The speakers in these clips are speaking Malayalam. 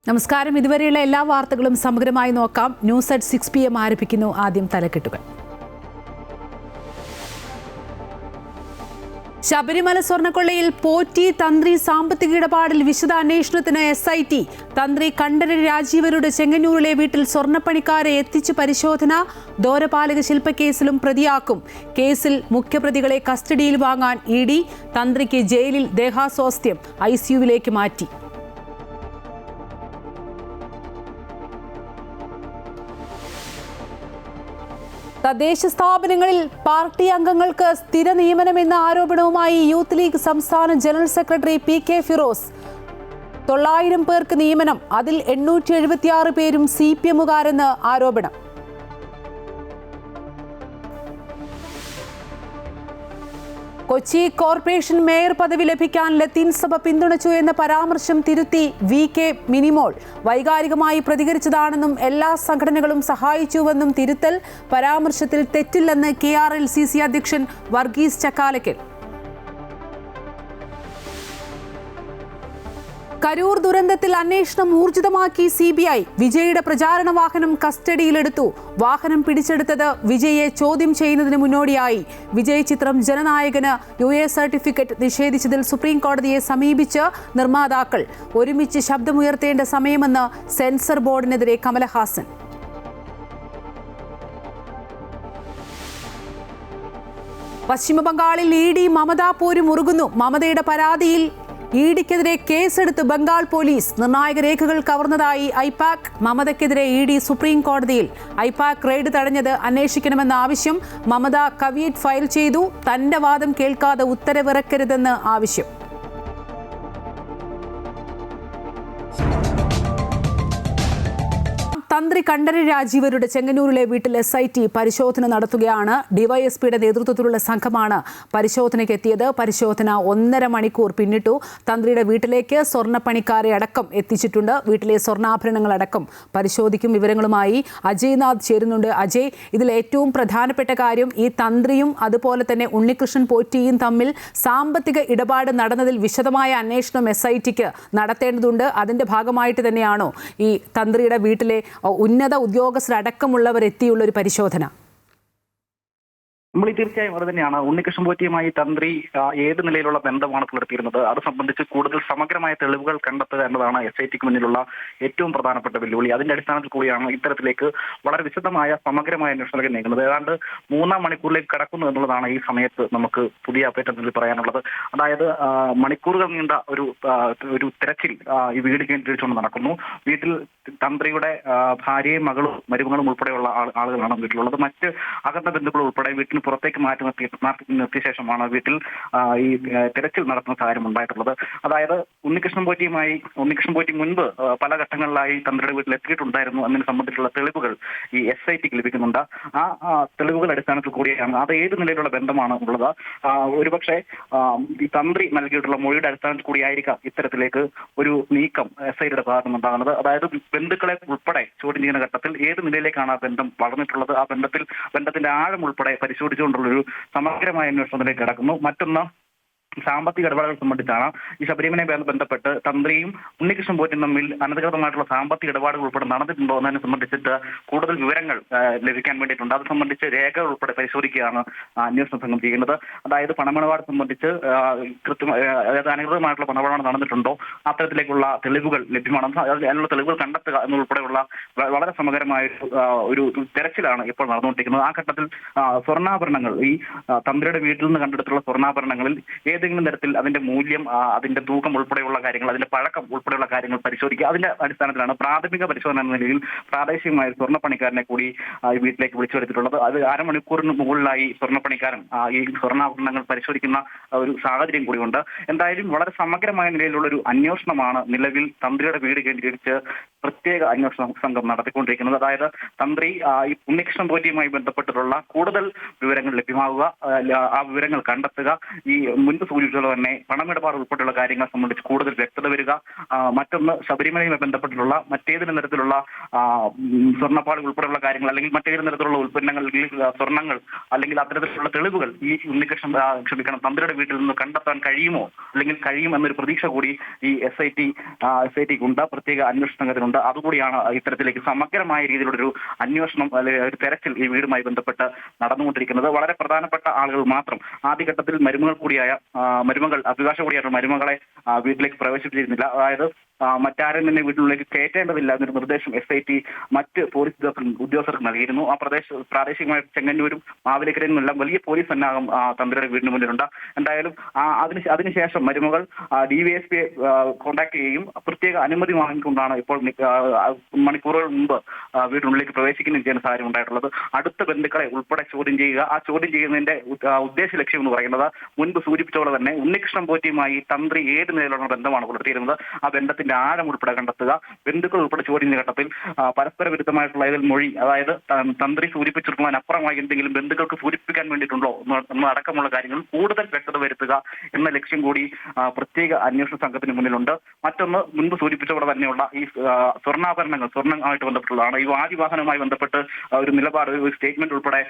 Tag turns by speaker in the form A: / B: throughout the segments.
A: നമസ്കാരം. ഇതുവരെയുള്ള എല്ലാ വാർത്തകളും സമഗ്രമായി നോക്കാം. ന്യൂസ് അറ്റ് 6 PM ആരംഭിക്കുന്നു. ആദ്യം തലക്കെട്ടുകൾ. ശബരിമല സ്വർണ്ണക്കൊള്ളയിൽ പോറ്റി തന്ത്രി സാമ്പത്തിക ഇടപാടിൽ വിശദ അന്വേഷണത്തിന് SIT. തന്ത്രി കണ്ഠരര് രാജീവരുടെ ചെങ്ങന്നൂരിലെ വീട്ടിൽ സ്വർണ്ണപ്പണിക്കാരെ എത്തിച്ച് പരിശോധന. ദ്വാരപാലക ശില്പക്കേസിലും പ്രതിയാക്കും. കേസിൽ മുഖ്യപ്രതികളെ കസ്റ്റഡിയിൽ വാങ്ങാൻ ED. തന്ത്രിക്ക് ജയിലിൽ ദേഹാസ്വാസ്ഥ്യം, ICUവിലേക്ക് മാറ്റി. തദ്ദേശ സ്ഥാപനങ്ങളിൽ പാർട്ടി അംഗങ്ങൾക്ക് സ്ഥിര നിയമനമെന്ന ആരോപണവുമായി യൂത്ത് ലീഗ് സംസ്ഥാന ജനറൽ സെക്രട്ടറി PK ഫിറോസ്. 900 പേർക്ക് നിയമനം, അതിൽ 876 പേരും CPMകാരെന്ന് ആരോപണം. കൊച്ചി കോർപ്പറേഷൻ മേയർ പദവി ലഭിക്കാൻ ലത്തീൻ സഭ പിന്തുണച്ചു എന്ന പരാമർശം തിരുത്തി VK മിനിമോൾ. വൈകാരികമായി പ്രതികരിച്ചതാണെന്നും എല്ലാ സംഘടനകളും സഹായിച്ചുവെന്നും തിരുത്തൽ. പരാമർശത്തിൽ തെറ്റില്ലെന്ന് KRLCC അധ്യക്ഷൻ വർഗീസ് ചക്കാലക്കൽ. കരൂർ ദുരന്തത്തിൽ അന്വേഷണം ഊർജിതമാക്കി CBI. വിജയുടെ പ്രചാരണ വാഹനം കസ്റ്റഡിയിലെടുത്തു. വാഹനം പിടിച്ചെടുത്തത് വിജയെ ചോദ്യം ചെയ്യുന്നതിന് മുന്നോടിയായി. വിജയ് ചിത്രം ജനനായകന് UA സർട്ടിഫിക്കറ്റ് നിഷേധിച്ചതിൽ സുപ്രീം കോടതിയെ സമീപിച്ച് നിർമ്മാതാക്കൾ. ഒരുമിച്ച് ശബ്ദമുയർത്തേണ്ട സമയമെന്ന് സെൻസർ ബോർഡിനെതിരെ കമലഹാസൻ. പശ്ചിമബംഗാളിൽ ED മമതാ പോര് മുറുകുന്നു. മമതയുടെ പരാതിയിൽ EDക്കെതിരെ കേസെടുത്ത് ബംഗാൾ പോലീസ്. നിർണായക രേഖകൾ കവർന്നതായി IPAC. മമതയ്ക്കെതിരെ ED സുപ്രീം കോടതിയിൽ. IPAC റെയ്ഡ് തടഞ്ഞത് അന്വേഷിക്കണമെന്ന ആവശ്യം. മമത കവിയറ്റ് ഫയൽ ചെയ്തു. തന്റെ വാദം കേൾക്കാതെ ഉത്തരവിറക്കരുതെന്ന് ആവശ്യം. തന്ത്രി കണ്ഠരര് രാജീവരുടെ ചെങ്ങന്നൂരിലെ വീട്ടിൽ SIT പരിശോധന നടത്തുകയാണ്. DYSPയുടെ നേതൃത്വത്തിലുള്ള സംഘമാണ് പരിശോധനയ്ക്ക് എത്തിയത്. പരിശോധന 1.5 മണിക്കൂർ പിന്നിട്ടു. തന്ത്രിയുടെ വീട്ടിലേക്ക് സ്വർണ്ണപ്പണിക്കാരെ അടക്കം എത്തിച്ചിട്ടുണ്ട്. വീട്ടിലെ സ്വർണ്ണാഭരണങ്ങളടക്കം പരിശോധിക്കും. വിവരങ്ങളുമായി അജയ്നാഥ് ചേരുന്നുണ്ട്. അജയ്, ഇതിൽ ഏറ്റവും പ്രധാനപ്പെട്ട കാര്യം ഈ തന്ത്രിയും അതുപോലെ തന്നെ ഉണ്ണികൃഷ്ണൻ പോറ്റിയും തമ്മിൽ സാമ്പത്തിക ഇടപാട് നടന്നതിൽ വിശദമായ അന്വേഷണം SITക്ക് നടത്തേണ്ടതുണ്ട്. അതിന്റെ ഭാഗമായിട്ട് തന്നെയാണോ ഈ തന്ത്രിയുടെ വീട്ടിലെ ഉന്നത ഉദ്യോഗസ്ഥരടക്കമുള്ളവർ എത്തിയുള്ള ഒരു പരിശോധന?
B: നമ്മൾ തീർച്ചയായും അത് തന്നെയാണ്. ഉണ്ണികൃഷ്ണൻ പോറ്റിയുമായി തന്ത്രി ഏത് നിലയിലുള്ള ബന്ധമാണ് പുലർത്തിയിരുന്നത്, അത് സംബന്ധിച്ച് കൂടുതൽ സമഗ്രമായ തെളിവുകൾ കണ്ടെത്തുക എന്നതാണ് SITക്ക് മുന്നിലുള്ള ഏറ്റവും പ്രധാനപ്പെട്ട വെല്ലുവിളി. അതിന്റെ അടിസ്ഥാനത്തിൽ കൂടിയാണ് ഇത്തരത്തിലേക്ക് വളരെ വിശദമായ സമഗ്രമായ അന്വേഷണത്തിലേക്ക് നീങ്ങുന്നത്. ഏതാണ്ട് 3-ാം മണിക്കൂറിലേക്ക് കടക്കുന്നു എന്നുള്ളതാണ് ഈ സമയത്ത് നമുക്ക് പുതിയ അപ്ഡേറ്റ് പറയാനുള്ളത്. അതായത് മണിക്കൂറുകൾ നീണ്ട ഒരു തിരച്ചിൽ ഈ വീട് കേന്ദ്രീകരിച്ചുകൊണ്ട് നടക്കുന്നു. വീട്ടിൽ തന്ത്രിയുടെ ഭാര്യയും മകളും മരുമകളും ഉൾപ്പെടെയുള്ള ആളുകളാണ് വീട്ടിലുള്ളത്. മറ്റ് അകന്ന ബന്ധുക്കൾ ഉൾപ്പെടെ വീട്ടിൽ പുറത്തേക്ക് മാറ്റി നിർത്തിയ ശേഷമാണ് വീട്ടിൽ ഈ തിരച്ചിൽ നടത്തുന്ന സാഹചര്യം ഉണ്ടായിട്ടുള്ളത്. അതായത് ഉണ്ണികൃഷ്ണൻ പോറ്റി മുൻപ് പല ഘട്ടങ്ങളിലായി തന്ത്രിയുടെ വീട്ടിൽ എത്തിയിട്ടുണ്ടായിരുന്നു എന്നതിനെ സംബന്ധിച്ചുള്ള തെളിവുകൾ ഈ SITക്ക് ലഭിക്കുന്നുണ്ട്. ആ തെളിവുകൾ അടിസ്ഥാനത്തിൽ കൂടിയാണ് അത് ഏത് നിലയിലുള്ള ബന്ധമാണ് ഉള്ളത്. ഒരുപക്ഷെ ഈ തന്ത്രി നൽകിയിട്ടുള്ള മൊഴിയുടെ അടിസ്ഥാനത്തിൽ കൂടിയായിരിക്കാം ഇത്തരത്തിലേക്ക് ഒരു നീക്കം SITയുടെ ഭാഗത്ത് നിന്നുണ്ടാകുന്നത്. അതായത് ബന്ധുക്കളെ ഉൾപ്പെടെ ചോദ്യം ചെയ്യുന്ന ഘട്ടത്തിൽ ഏത് നിലയിലേക്കാണ് ആ ബന്ധം വളർന്നിട്ടുള്ളത്, ആ ബന്ധത്തിന്റെ ആഴം ഉൾപ്പെടെ പരിശോധിച്ചുകൊണ്ടുള്ളൊരു സമഗ്രമായ അന്വേഷണത്തിലേക്ക് കടക്കുന്നു. മറ്റൊന്ന് സാമ്പത്തിക ഇടപാടുകൾ സംബന്ധിച്ചാണ്. ഈ ശബരിമലയുമായി ബന്ധപ്പെട്ട് തന്ത്രിയും ഉണ്ണികൃഷ്ണൻ പോറ്റിയും തമ്മിൽ അനധികൃതമായിട്ടുള്ള സാമ്പത്തിക ഇടപാടുകൾ ഉൾപ്പെടെ നടന്നിട്ടുണ്ടോ എന്നതിനെ സംബന്ധിച്ചിട്ട് കൂടുതൽ വിവരങ്ങൾ ലഭിക്കാൻ വേണ്ടിയിട്ടുണ്ട്. അത് സംബന്ധിച്ച് രേഖകൾ ഉൾപ്പെടെ പരിശോധിക്കുകയാണ് അന്വേഷണ സംഘം ചെയ്യുന്നത്. അതായത് പണമിടപാട് സംബന്ധിച്ച് അതായത് അനധികൃതമായിട്ടുള്ള പണമിടപാട് നടന്നിട്ടുണ്ടോ, അത്തരത്തിലേക്കുള്ള തെളിവുകൾ ലഭ്യമാണ്. അതിനുള്ള തെളിവുകൾ കണ്ടെത്തുക എന്നുൾപ്പെടെയുള്ള വളരെ സമഗ്രമായ ഒരു തെരച്ചിലാണ് ഇപ്പോൾ നടന്നുകൊണ്ടിരിക്കുന്നത്. ആ ഘട്ടത്തിൽ സ്വർണ്ണാഭരണങ്ങൾ, ഈ തന്ത്രിയുടെ വീട്ടിൽ നിന്ന് കണ്ടെടുത്തുള്ള സ്വർണ്ണാഭരണങ്ങളിൽ ഏതെങ്കിലും തരത്തിൽ അതിന്റെ മൂല്യം, അതിന്റെ തൂക്കം ഉൾപ്പെടെയുള്ള കാര്യങ്ങൾ, അതിന്റെ പഴക്കം ഉൾപ്പെടെയുള്ള കാര്യങ്ങൾ പരിശോധിക്കുക. അതിന്റെ അടിസ്ഥാനത്തിലാണ് പ്രാഥമിക പരിശോധന എന്ന നിലയിൽ പ്രാദേശികമായ സ്വർണ്ണപ്പണിക്കാരനെ കൂടി ഈ വീട്ടിലേക്ക് വിളിച്ചു വരുത്തിയിട്ടുള്ളത്. അത് 1/2 മണിക്കൂറിന് മുകളിലായി സ്വർണ്ണപ്പണിക്കാരൻ ഈ സ്വർണ്ണാഭരണങ്ങൾ പരിശോധിക്കുന്ന ഒരു സാഹചര്യം കൂടിയുണ്ട്. എന്തായാലും വളരെ സമഗ്രമായ നിലയിലുള്ള ഒരു അന്വേഷണമാണ് നിലവിൽ തന്ത്രിയുടെ വീട് കേന്ദ്രീകരിച്ച് പ്രത്യേക അന്വേഷണ സംഘം നടത്തിക്കൊണ്ടിരിക്കുന്നത്. അതായത് തന്ത്രി ഈ ഉണ്ണികൃഷ്ണൻ പോറ്റിയുമായി ബന്ധപ്പെട്ടിട്ടുള്ള കൂടുതൽ വിവരങ്ങൾ ലഭ്യമാവുക, ആ വിവരങ്ങൾ കണ്ടെത്തുക, ഈ മുൻപ് സൂചിപ്പിച്ചതുപോലെ തന്നെ പണമിടപാട് ഉൾപ്പെടെയുള്ള കാര്യങ്ങൾ സംബന്ധിച്ച് കൂടുതൽ വ്യക്തത വരിക, മറ്റൊന്ന് ശബരിമലയുമായി ബന്ധപ്പെട്ടിട്ടുള്ള മറ്റേതെങ്കിലും തരത്തിലുള്ള സ്വർണ്ണപ്പാട് ഉൾപ്പെടെയുള്ള കാര്യങ്ങൾ അല്ലെങ്കിൽ മറ്റേതെങ്കിലും തരത്തിലുള്ള ഉൽപ്പന്നങ്ങൾ, സ്വർണ്ണങ്ങൾ അല്ലെങ്കിൽ അത്തരത്തിലുള്ള തെളിവുകൾ ഈ ക്ഷമിക്കണം തന്ത്രിയുടെ വീട്ടിൽ നിന്ന് കണ്ടെത്താൻ കഴിയുമോ അല്ലെങ്കിൽ കഴിയുമെന്നൊരു പ്രതീക്ഷ കൂടി ഈ എസ് ഐ ടിക്കുണ്ട്, പ്രത്യേക അന്വേഷണ സംഘത്തിനുണ്ട്. അതുകൂടിയാണ് ഇത്തരത്തിലേക്ക് സമഗ്രമായ രീതിയിലുള്ള ഒരു അന്വേഷണം അല്ലെങ്കിൽ ഒരു തെരച്ചിൽ ഈ വീടുമായി ബന്ധപ്പെട്ട് നടന്നുകൊണ്ടിരിക്കുന്നത്. വളരെ പ്രധാനപ്പെട്ട ആളുകൾ മാത്രം ആദ്യഘട്ടത്തിൽ മരുമകൾ അഭിഭാഷക കൂടിയായിട്ട് മരുമകളെ വീട്ടിലേക്ക് പ്രവേശിപ്പിച്ചിരുന്നില്ല. അതായത് മറ്റാരും തന്നെ വീട്ടിലേക്ക് കയറ്റേണ്ടതില്ല എന്നൊരു നിർദ്ദേശം SIT മറ്റ് പോലീസ് ഉദ്യോഗസ്ഥർക്ക് നൽകിയിരുന്നു. ആ പ്രാദേശികമായ ചെങ്ങന്നൂരും മാവേലിക്കരയിൽ നിന്നെല്ലാം വലിയ പോലീസ് സന്നാഹം തന്ത്രിയുടെ വീടിന് മുന്നിലുണ്ട്. എന്തായാലും അതിനുശേഷം മരുമകൾ DYSP കോൺടാക്ട് ചെയ്യുകയും പ്രത്യേക അനുമതി വാങ്ങിക്കൊണ്ടാണ് ഇപ്പോൾ മണിക്കൂറുകൾ മുമ്പ് വീടിനുള്ളിലേക്ക് പ്രവേശിക്കുകയും ചെയ്യുന്ന സാഹചര്യം ഉണ്ടായിട്ടുള്ളത്. അടുത്ത ബന്ധുക്കളെ ഉൾപ്പെടെ ചോദ്യം ചെയ്യുക. ആ ചോദ്യം ചെയ്യുന്നതിന്റെ ഉദ്ദേശ ലക്ഷ്യം എന്ന് പറയുന്നത് മുൻപ് സൂചിപ്പിച്ചപോലെ തന്നെ ഉണ്ണികൃഷ്ണൻ പോറ്റിയുമായി തന്ത്രി ഏത് നിലയിലുള്ള ബന്ധമാണ് പുലർത്തിയിരുന്നത്, ആ ബന്ധത്തിന്റെ ആഴം ഉൾപ്പെടെ കണ്ടെത്തുക. ബന്ധുക്കൾ ഉൾപ്പെടെ ചോദ്യം ചെയ്യുന്ന ഘട്ടത്തിൽ പരസ്പര വിരുദ്ധമായിട്ടുള്ള ഏതെങ്കിലും മൊഴി, അതായത് തന്ത്രി സൂചിപ്പിച്ചിട്ടുള്ളതിനപ്പുറമായി എന്തെങ്കിലും ബന്ധുക്കൾക്ക് സൂചിപ്പിക്കാൻ വേണ്ടിയിട്ടുണ്ടോ അടക്കമുള്ള കാര്യങ്ങൾ കൂടുതൽ വ്യക്തത വരുത്തുക എന്ന ലക്ഷ്യം കൂടി പ്രത്യേക അന്വേഷണ സംഘത്തിന് മുന്നിലുണ്ട്. മറ്റൊന്ന് മുൻപ് സൂചിപ്പിച്ചവിടെ തന്നെയുള്ള ഈ സ്വർണ്ണമായിട്ട് ബന്ധപ്പെട്ടുള്ളതാണ്. ഈ വാദിവാഹനവുമായി ബന്ധപ്പെട്ട് ഒരു നിലപാട്, ഒരു സ്റ്റേറ്റ്മെന്റ് ഉൾപ്പെടെ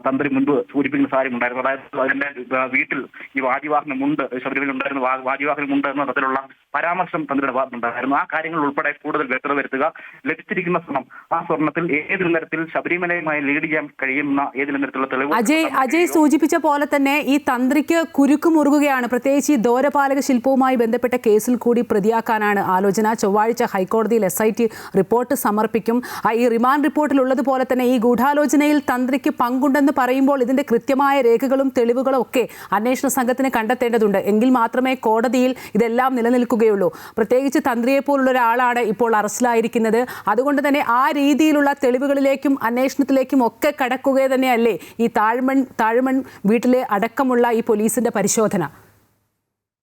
B: തന്ത്രി മുൻപ് സൂചിപ്പിക്കുന്ന സാഹചര്യം ഉണ്ടായിരുന്നു. അതായത് അതിന്റെ വീട്ടിൽ ഈ വാദിവാഹനമുണ്ട്, ശബരിമല ഉണ്ടായിരുന്ന വാദിവാഹനമുണ്ട് എന്ന തരത്തിലുള്ള പരാമർശം തന്ത്രിയുടെ ഭാഗത്തുണ്ടായിരുന്നു. ആ കാര്യങ്ങൾ ഉൾപ്പെടെ കൂടുതൽ വ്യക്തത വരുത്തുക. ലഭിച്ചിരിക്കുന്ന സ്വർണം, ആ സ്വർണത്തിൽ ഏതെങ്കിലും തരത്തിൽ ശബരിമലയുമായി ലീഡ് ചെയ്യാൻ കഴിയുന്ന ഏതെങ്കിലും തരത്തിലുള്ള തെളിവ്.
A: അജയ് സൂചിപ്പിച്ച പോലെ തന്നെ ഈ തന്ത്രിക്ക് കുരുക്ക് മുറുകുകയാണ്. പ്രത്യേകിച്ച് ഈ ദ്വാരപാലക ശില്പവുമായി ബന്ധപ്പെട്ട കേസിൽ കൂടി പ്രതിയാക്കാനാണ് ആലോചന. ചൊവ്വാഴ്ച ഹൈക്കോടതിയിൽ SIT റിപ്പോർട്ട് സമർപ്പിക്കും. ഈ റിമാൻഡ് റിപ്പോർട്ടിൽ ഉള്ളതുപോലെ തന്നെ ഈ ഗൂഢാലോചനയിൽ തന്ത്രിക്ക് പങ്കുണ്ടെന്ന് പറയുമ്പോൾ ഇതിന്റെ കൃത്യമായ രേഖകളും തെളിവുകളും ഒക്കെ അന്വേഷണ സംഘത്തിന് കണ്ടെത്തേണ്ടതുണ്ട്. എങ്കിൽ മാത്രമേ കോടതിയിൽ ഇതെല്ലാം നിലനിൽക്കുകയുള്ളൂ. പ്രത്യേകിച്ച് തന്ത്രിയെ പോലുള്ള ഒരാളാണ് ഇപ്പോൾ അറസ്റ്റിലായിരിക്കുന്നത്. അതുകൊണ്ട് തന്നെ ആ രീതിയിലുള്ള തെളിവുകളിലേക്കും അന്വേഷണത്തിലേക്കും ഒക്കെ കടക്കുക തന്നെയല്ലേ ഈ താഴ്മൺ വീട്ടിലെ അടക്കമുള്ള ഈ പോലീസിന്റെ പരിശോധന?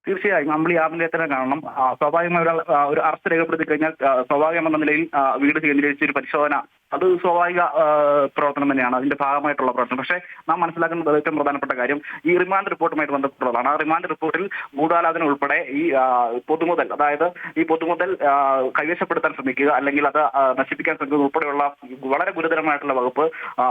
B: തീർച്ചയായും നമ്മൾ ഈ ആത്മഹത്യ കാണണം. സ്വാഭാവികമായ ഒരു അറസ്റ്റ് രേഖപ്പെടുത്തി കഴിഞ്ഞാൽ സ്വാഭാവികമെന്ന നിലയിൽ വീട് കേന്ദ്രീകരിച്ച ഒരു പരിശോധന അത് സ്വാഭാവിക പ്രവർത്തനം തന്നെയാണ്, അതിന്റെ ഭാഗമായിട്ടുള്ള പ്രവർത്തനം. പക്ഷേ നാം മനസ്സിലാക്കുന്നത് ഏറ്റവും പ്രധാനപ്പെട്ട കാര്യം ഈ റിമാൻഡ് റിപ്പോർട്ടുമായിട്ട് ബന്ധപ്പെട്ടുള്ളതാണ്. ആ റിമാൻഡ് റിപ്പോർട്ടിൽ ഗൂഢാലോചന ഉൾപ്പെടെ ഈ പൊതുമുതൽ, അതായത് ഈ പൊതുമുതൽ കൈവശപ്പെടുത്താൻ ശ്രമിക്കുക അല്ലെങ്കിൽ അത് നശിപ്പിക്കാൻ ശ്രമിക്കുക ഉൾപ്പെടെയുള്ള വളരെ ഗുരുതരമായിട്ടുള്ള വകുപ്പ്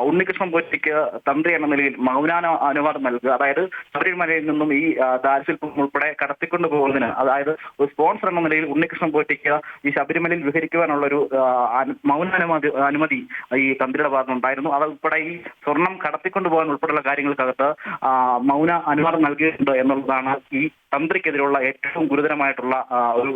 B: ഉണ്ണികൃഷ്ണൻ പോറ്റിക്ക് തന്ത്രി എന്ന നിലയിൽ മൗനാനുവാദം നൽകുക. അതായത് ശബരിമലയിൽ നിന്നും ഈ ദാരശില്പം ഉൾപ്പെടെ കടത്തിക്കൊണ്ടു പോകുന്നതിന്, അതായത് ഒരു സ്പോൺസർ എന്ന നിലയിൽ ഉണ്ണികൃഷ്ണൻ പോറ്റിക്ക് ഈ ശബരിമലയിൽ വിഹരിക്കുവാനുള്ളൊരു അനുമതി ഈ തന്ത്രിയുടെ ഭാഗത്തുണ്ടായിരുന്നു. അത് ഉൾപ്പെടെ ഈ സ്വർണം കടത്തിക്കൊണ്ടു പോകാൻ ഉൾപ്പെടെയുള്ള കാര്യങ്ങൾക്കകത്ത് മൗന അനുവാദം നൽകിയിട്ടുണ്ട് എന്നുള്ളതാണ് ഈ തന്ത്രിക്കെതിരെയുള്ള ഏറ്റവും ഗുരുതരമായിട്ടുള്ള ഒരു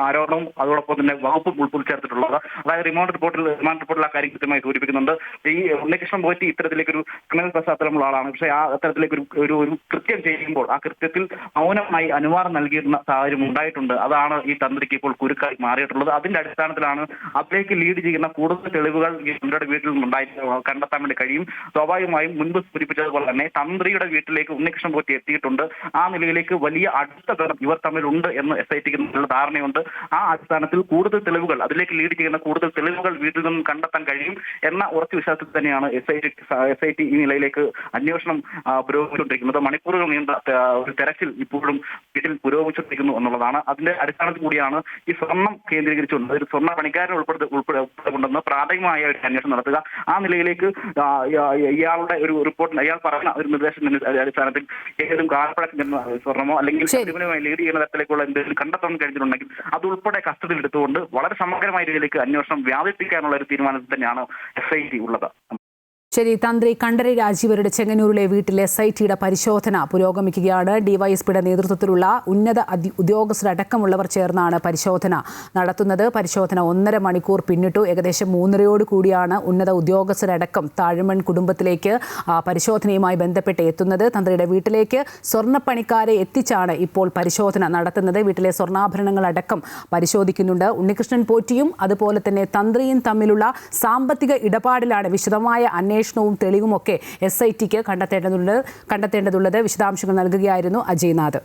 B: ആരോപണവും അതോടൊപ്പം തന്നെ വകുപ്പും ഉൾപ്പെടുത്തിയിട്ടുള്ളത്. അതായത് റിമാൻഡ് റിപ്പോർട്ടിൽ ആ കാര്യം കൃത്യമായി സൂചിപ്പിക്കുന്നുണ്ട്. ഈ ഉണ്ണികൃഷ്ണൻ പോറ്റി ഇത്തരത്തിലേക്കൊരു ക്രിമിനൽ പശ്ചാത്തലമുള്ള ആളാണ്. പക്ഷേ ആ അത്തരത്തിലേക്ക് ഒരു കൃത്യം ചെയ്യുമ്പോൾ ആ കൃത്യത്തിൽ മൗനമായി അനുവാദം നൽകിയിരുന്ന സാഹചര്യം ഉണ്ടായിട്ടുണ്ട്. അതാണ് ഈ തന്ത്രിക്ക് ഇപ്പോൾ കുരുക്കായി മാറിയിട്ടുള്ളത്. അതിന്റെ അടിസ്ഥാനത്തിലാണ് അതിലേക്ക് ലീഡ് ചെയ്യുന്ന കൂടുതൽ തെളിവുകൾ ഈ തന്ത്രിയുടെ വീട്ടിൽ നിന്നുണ്ടായി കണ്ടെത്താൻ വേണ്ടി കഴിയും. സ്വാഭാവികമായും മുൻപ് സൂചിപ്പിച്ചതുപോലെ തന്നെ തന്ത്രിയുടെ വീട്ടിലേക്ക് ഉണ്ണികൃഷ്ണൻ പോറ്റി എത്തിയിട്ടുണ്ട്. ആ നിലയിലേക്ക് വലിയ അടുത്ത ബന്ധം ഇവർ തമ്മിലുണ്ട് എന്ന് SITക്ക് നല്ല ധാരണയുണ്ട്. ആ അടിസ്ഥാനത്തിൽ കൂടുതൽ തെളിവുകൾ, അതിലേക്ക് ലീഡ് ചെയ്യുന്ന കൂടുതൽ തെളിവുകൾ വീട്ടിൽ നിന്നും കണ്ടെത്താൻ കഴിയും എന്ന ഉറച്ച വിശ്വാസത്തിൽ തന്നെയാണ് SIT ഈ നിലയിലേക്ക് അന്വേഷണം പുരോഗമിച്ചുകൊണ്ടിരിക്കുന്നത്. മണിക്കൂറുകൾ നീണ്ട ഒരു തെരച്ചിൽ ഇപ്പോഴും വീട്ടിൽ പുരോഗമിച്ചുകൊണ്ടിരിക്കുന്നു എന്നുള്ളതാണ്. അതിന്റെ അടിസ്ഥാനത്തിൽ കൂടിയാണ് ഈ സ്വർണം കേന്ദ്രീകരിച്ചുകൊണ്ട് ഒരു സ്വർണ്ണ പണിക്കാരനെ ഉൾപ്പെടുത്തുകൊണ്ടെന്ന് പ്രാഥമികമായ ഒരു അന്വേഷണം നടത്തുക. ആ നിലയിലേക്ക് ഇയാളുടെ ഒരു റിപ്പോർട്ട്, അയാൾ പറഞ്ഞ ഒരു നിർദ്ദേശത്തിന്റെ അടിസ്ഥാനത്തിൽ ഏതെങ്കിലും കാലപ്പഴക്കം സ്വർണമോ അല്ലെങ്കിൽ ശബരിമലയുമായി ലീഡ് ചെയ്യുന്ന തരത്തിലേക്കുള്ള എന്തെങ്കിലും കണ്ടെത്താൻ കഴിഞ്ഞിട്ടുണ്ടെങ്കിൽ അതുൾപ്പെടെ കസ്റ്റഡിയിൽ എടുത്തുകൊണ്ട് വളരെ സമഗ്രമായ രീതിയിലേക്ക് അന്വേഷണം വ്യാപിപ്പിക്കാനുള്ള ഒരു തീരുമാനത്തിൽ തന്നെയാണ് SIT ഉള്ളത്.
A: ശരി, തന്ത്രി കണ്ഠരര് രാജീവരുടെ ചെങ്ങന്നൂരിലെ വീട്ടിൽ SITയുടെ പരിശോധന പുരോഗമിക്കുകയാണ്. DYSPയുടെ നേതൃത്വത്തിലുള്ള ഉന്നത ഉദ്യോഗസ്ഥരടക്കമുള്ളവർ ചേർന്നാണ് പരിശോധന നടത്തുന്നത്. പരിശോധന 1.5 മണിക്കൂർ പിന്നിട്ടു. ഏകദേശം 3:30 കൂടിയാണ് ഉന്നത ഉദ്യോഗസ്ഥരടക്കം താഴ്മൺ കുടുംബത്തിലേക്ക് പരിശോധനയുമായി ബന്ധപ്പെട്ട് എത്തുന്നത്. തന്ത്രിയുടെ വീട്ടിലേക്ക് സ്വർണ്ണപ്പണിക്കാരെ എത്തിച്ചാണ് ഇപ്പോൾ പരിശോധന നടത്തുന്നത്. വീട്ടിലെ സ്വർണ്ണാഭരണങ്ങളടക്കം പരിശോധിക്കുന്നുണ്ട്. ഉണ്ണികൃഷ്ണൻ പോറ്റിയും അതുപോലെ തന്നെ തന്ത്രിയും തമ്മിലുള്ള സാമ്പത്തിക ഇടപാടിലാണ് വിശദമായ അന്വേഷണം അന്വേഷണവും തെളിവുമൊക്കെ SITക്ക് കണ്ടെത്തേണ്ടതുള്ളത്. വിശദാംശങ്ങൾ നൽകുകയായിരുന്നു അജയ്നാഥ്.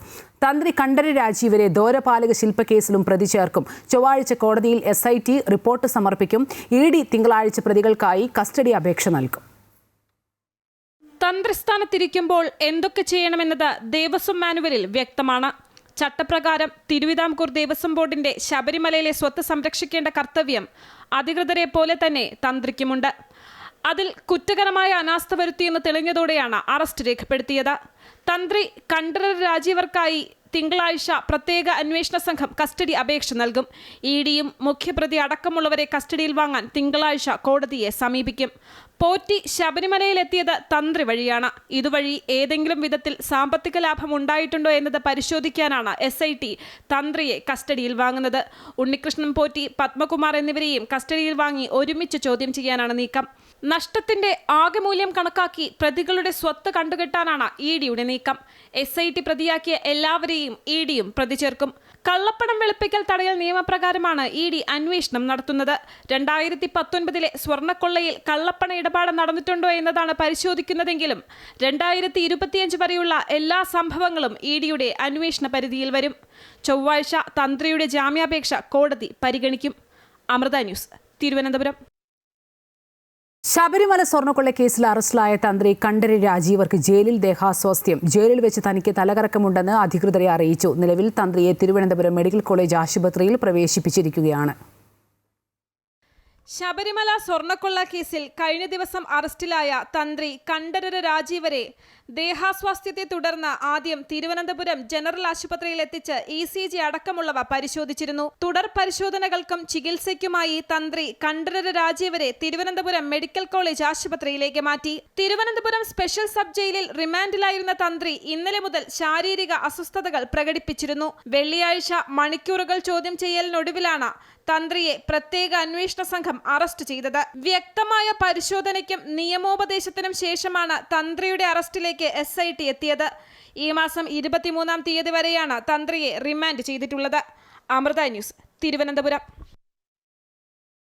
A: തന്ത്രി കണ്ഠരര് രാജീവരെ ദ്വാരപാലക ശില്പക്കേസിലും പ്രതി ചേർക്കും. ചൊവ്വാഴ്ച കോടതിയിൽ SIT റിപ്പോർട്ട് സമർപ്പിക്കും. ED തിങ്കളാഴ്ച പ്രതികൾക്കായി കസ്റ്റഡി അപേക്ഷ നൽകും.
C: തന്ത്രിസ്ഥാനത്തിരിക്കുമ്പോൾ എന്തൊക്കെ ചെയ്യണമെന്നത് ദേവസ്വം മാനുവലിൽ വ്യക്തമാണ്. ചട്ടപ്രകാരം തിരുവിതാംകൂർ ദേവസ്വം ബോർഡിന്റെ ശബരിമലയിലെ സ്വത്ത് സംരക്ഷിക്കേണ്ട കർത്തവ്യം അധികൃതരെ പോലെ തന്നെ തന്ത്രിക്കുമുണ്ട്. അതിൽ കുറ്റകരമായ അനാസ്ഥ വരുത്തിയെന്ന് തെളിഞ്ഞതോടെയാണ് അറസ്റ്റ് രേഖപ്പെടുത്തിയത്. തന്ത്രി കണ്ഠരര് രാജീവർക്കായി തിങ്കളാഴ്ച പ്രത്യേക അന്വേഷണ സംഘം കസ്റ്റഡി അപേക്ഷ നൽകും. EDയും മുഖ്യപ്രതി അടക്കമുള്ളവരെ കസ്റ്റഡിയിൽ വാങ്ങാൻ തിങ്കളാഴ്ച കോടതിയെ സമീപിക്കും. പോറ്റി ശബരിമലയിലെത്തിയത് തന്ത്രി വഴിയാണ്. ഇതുവഴി ഏതെങ്കിലും വിധത്തിൽ സാമ്പത്തിക ലാഭം ഉണ്ടായിട്ടുണ്ടോ എന്നത് പരിശോധിക്കാനാണ് SIT തന്ത്രിയെ കസ്റ്റഡിയിൽ വാങ്ങുന്നത്. ഉണ്ണികൃഷ്ണൻ പോറ്റി, പത്മകുമാർ എന്നിവരെയും കസ്റ്റഡിയിൽ വാങ്ങി ഒരുമിച്ച് ചോദ്യം ചെയ്യാനാണ് നീക്കം. നഷ്ടത്തിന്റെ ആകെ മൂല്യം കണക്കാക്കി പ്രതികളുടെ സ്വത്ത് കണ്ടുകെട്ടാനാണ് EDയുടെ നീക്കം. SIT പ്രതിയാക്കിയ എല്ലാവരെയും EDയും പ്രതി ചേർക്കും. കള്ളപ്പണം വെളുപ്പിക്കൽ തടയൽ നിയമപ്രകാരമാണ് ED അന്വേഷണം നടത്തുന്നത്. 2019 സ്വർണ്ണക്കൊള്ളയിൽ കള്ളപ്പണ ഇടപാട് നടന്നിട്ടുണ്ടോ എന്നതാണ് പരിശോധിക്കുന്നതെങ്കിലും 2025 വരെയുള്ള എല്ലാ സംഭവങ്ങളും EDയുടെ അന്വേഷണ പരിധിയിൽ വരും. ചൊവ്വാഴ്ച തന്ത്രിയുടെ ജാമ്യാപേക്ഷ കോടതി പരിഗണിക്കും. അമൃത ന്യൂസ്, തിരുവനന്തപുരം.
A: ശബരിമല സ്വർണ്ണക്കൊള്ള കേസിൽ അറസ്റ്റിലായ തന്ത്രി കണ്ഠരര് രാജീവർക്ക് ജയിലിൽ ദേഹാസ്വാസ്ഥ്യം. ജയിലിൽ വെച്ച് തനിക്ക് തലകറക്കമുണ്ടെന്ന് അധികൃതരെ അറിയിച്ചു. നിലവിൽ തന്ത്രിയെ തിരുവനന്തപുരം മെഡിക്കൽ കോളേജ് ആശുപത്രിയിൽ പ്രവേശിപ്പിച്ചിരിക്കുകയാണ്.
C: ശബരിമല സ്വർണ്ണക്കൊള്ള കേസിൽ കഴിഞ്ഞ ദിവസം അറസ്റ്റിലായ തന്ത്രി കണ്ഠരര് രാജീവരെ ദേഹാസ്വാസ്ഥ്യത്തെ തുടർന്ന് ആദ്യം തിരുവനന്തപുരം ജനറൽ ആശുപത്രിയിൽ എത്തിച്ച് ECG അടക്കമുള്ളവ പരിശോധിച്ചിരുന്നു. തുടർ പരിശോധനകൾക്കും ചികിത്സയ്ക്കുമായി തന്ത്രി കണ്ഠരര് രാജീവരെ തിരുവനന്തപുരം മെഡിക്കൽ കോളേജ് ആശുപത്രിയിലേക്ക് മാറ്റി. തിരുവനന്തപുരം സ്പെഷ്യൽ സബ് ജയിലിൽ റിമാൻഡിലായിരുന്ന തന്ത്രി ഇന്നലെ മുതൽ ശാരീരിക അസ്വസ്ഥതകൾ പ്രകടിപ്പിച്ചിരുന്നു. വെള്ളിയാഴ്ച മണിക്കൂറുകൾ ചോദ്യം ചെയ്യലിനൊടുവിലാണ് തന്ത്രിയെ പ്രത്യേക അന്വേഷണ സംഘം അറസ്റ്റ് ചെയ്തത്. വ്യക്തമായ പരിശോധനയ്ക്കും നിയമോപദേശത്തിനും ശേഷമാണ് തന്ത്രിയുടെ അറസ്റ്റിലേക്ക് SIT എത്തിയത്. ഈ മാസം 23-ാം തീയതി വരെയാണ് തന്ത്രിയെ റിമാൻഡ് ചെയ്തിട്ടുള്ളത്. അമൃത ന്യൂസ്, തിരുവനന്തപുരം.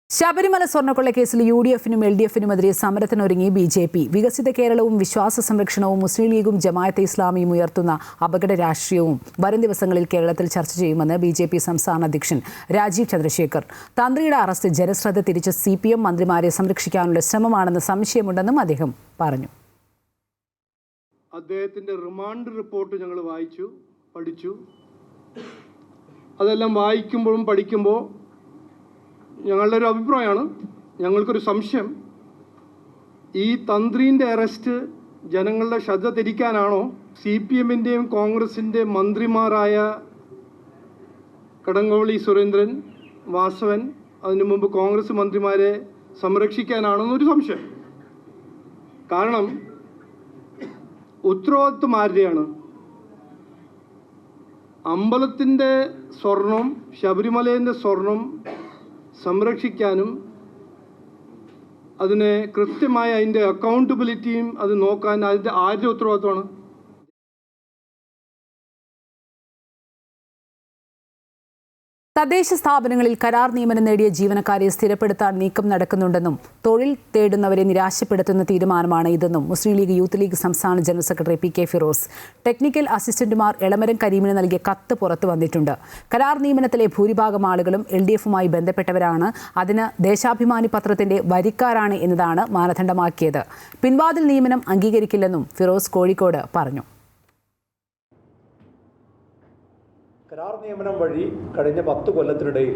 A: ശബരിമല സ്വർണ്ണക്കൊള്ള കേസിൽ UDFനും LDFനുമെതിരെ സമരത്തിനൊരുങ്ങി BJP. വികസിത കേരളവും വിശ്വാസ സംരക്ഷണവും മുസ്ലിം ലീഗും ജമാഅത്തെ ഇസ്ലാമിയും ഉയർത്തുന്ന അപകട രാഷ്ട്രീയവും വരും ദിവസങ്ങളിൽ കേരളത്തിൽ ചർച്ച ചെയ്യുമെന്ന് BJP സംസ്ഥാന അധ്യക്ഷൻ രാജീവ് ചന്ദ്രശേഖർ. തന്ത്രിയുടെ അറസ്റ്റ് ജനശ്രദ്ധ തിരിച്ച് CPM മന്ത്രിമാരെ സംരക്ഷിക്കാനുള്ള ശ്രമമാണെന്ന് സംശയമുണ്ടെന്നും അദ്ദേഹം പറഞ്ഞു.
D: അദ്ദേഹത്തിൻ്റെ റിമാൻഡ് റിപ്പോർട്ട് ഞങ്ങൾ പഠിച്ചു. അതെല്ലാം വായിക്കുമ്പോഴും പഠിക്കുമ്പോൾ ഞങ്ങളുടെ ഒരു അഭിപ്രായമാണ്, ഞങ്ങൾക്കൊരു സംശയം, ഈ തന്ത്രീൻ്റെ അറസ്റ്റ് ജനങ്ങളുടെ ശ്രദ്ധ തിരിക്കാനാണോ CPMൻ്റെയും കോൺഗ്രസിൻ്റെ മന്ത്രിമാരായ കടകംപള്ളി സുരേന്ദ്രൻ, വാസവൻ, അതിനു മുമ്പ് കോൺഗ്രസ് മന്ത്രിമാരെ സംരക്ഷിക്കാനാണോ എന്നൊരു സംശയം. കാരണം ഉത്തരവാദിത്വം ആരുടെയാണ്? അമ്പലത്തിൻ്റെ സ്വർണം, ശബരിമലേൻ്റെ സ്വർണം സംരക്ഷിക്കാനും അതിനെ കൃത്യമായ അതിൻ്റെ അക്കൗണ്ടബിലിറ്റിയും അത് നോക്കാൻ അതിൻ്റെ ആരുടെ ഉത്തരവാദിത്വമാണ്?
A: തദ്ദേശ സ്ഥാപനങ്ങളിൽ കരാർ നിയമനം നേടിയ ജീവനക്കാരെ സ്ഥിരപ്പെടുത്താൻ നീക്കം നടക്കുന്നുണ്ടെന്നും തൊഴിൽ തേടുന്നവരെ നിരാശപ്പെടുത്തുന്ന തീരുമാനമാണ് ഇതെന്നും മുസ്ലിം ലീഗ് യൂത്ത് ലീഗ് സംസ്ഥാന general secretary PK Firos. Technical അസിസ്റ്റന്റുമാർ എളമരം കരീമിന് നൽകിയ കത്ത് പുറത്തു വന്നിട്ടുണ്ട്. കരാർ നിയമനത്തിലെ ഭൂരിഭാഗം ആളുകളും LDFുമായി ബന്ധപ്പെട്ടവരാണ്. അതിന് ദേശാഭിമാനി പത്രത്തിന്റെ വരിക്കാരാണ് എന്നതാണ് മാനദണ്ഡമാക്കിയത്. പിൻവാതിൽ നിയമനം അംഗീകരിക്കില്ലെന്നും ഫിറോസ് കോഴിക്കോട് പറഞ്ഞു.
E: കരാർ നിയമനം വഴി കഴിഞ്ഞ 10 കൊല്ലത്തിനിടയിൽ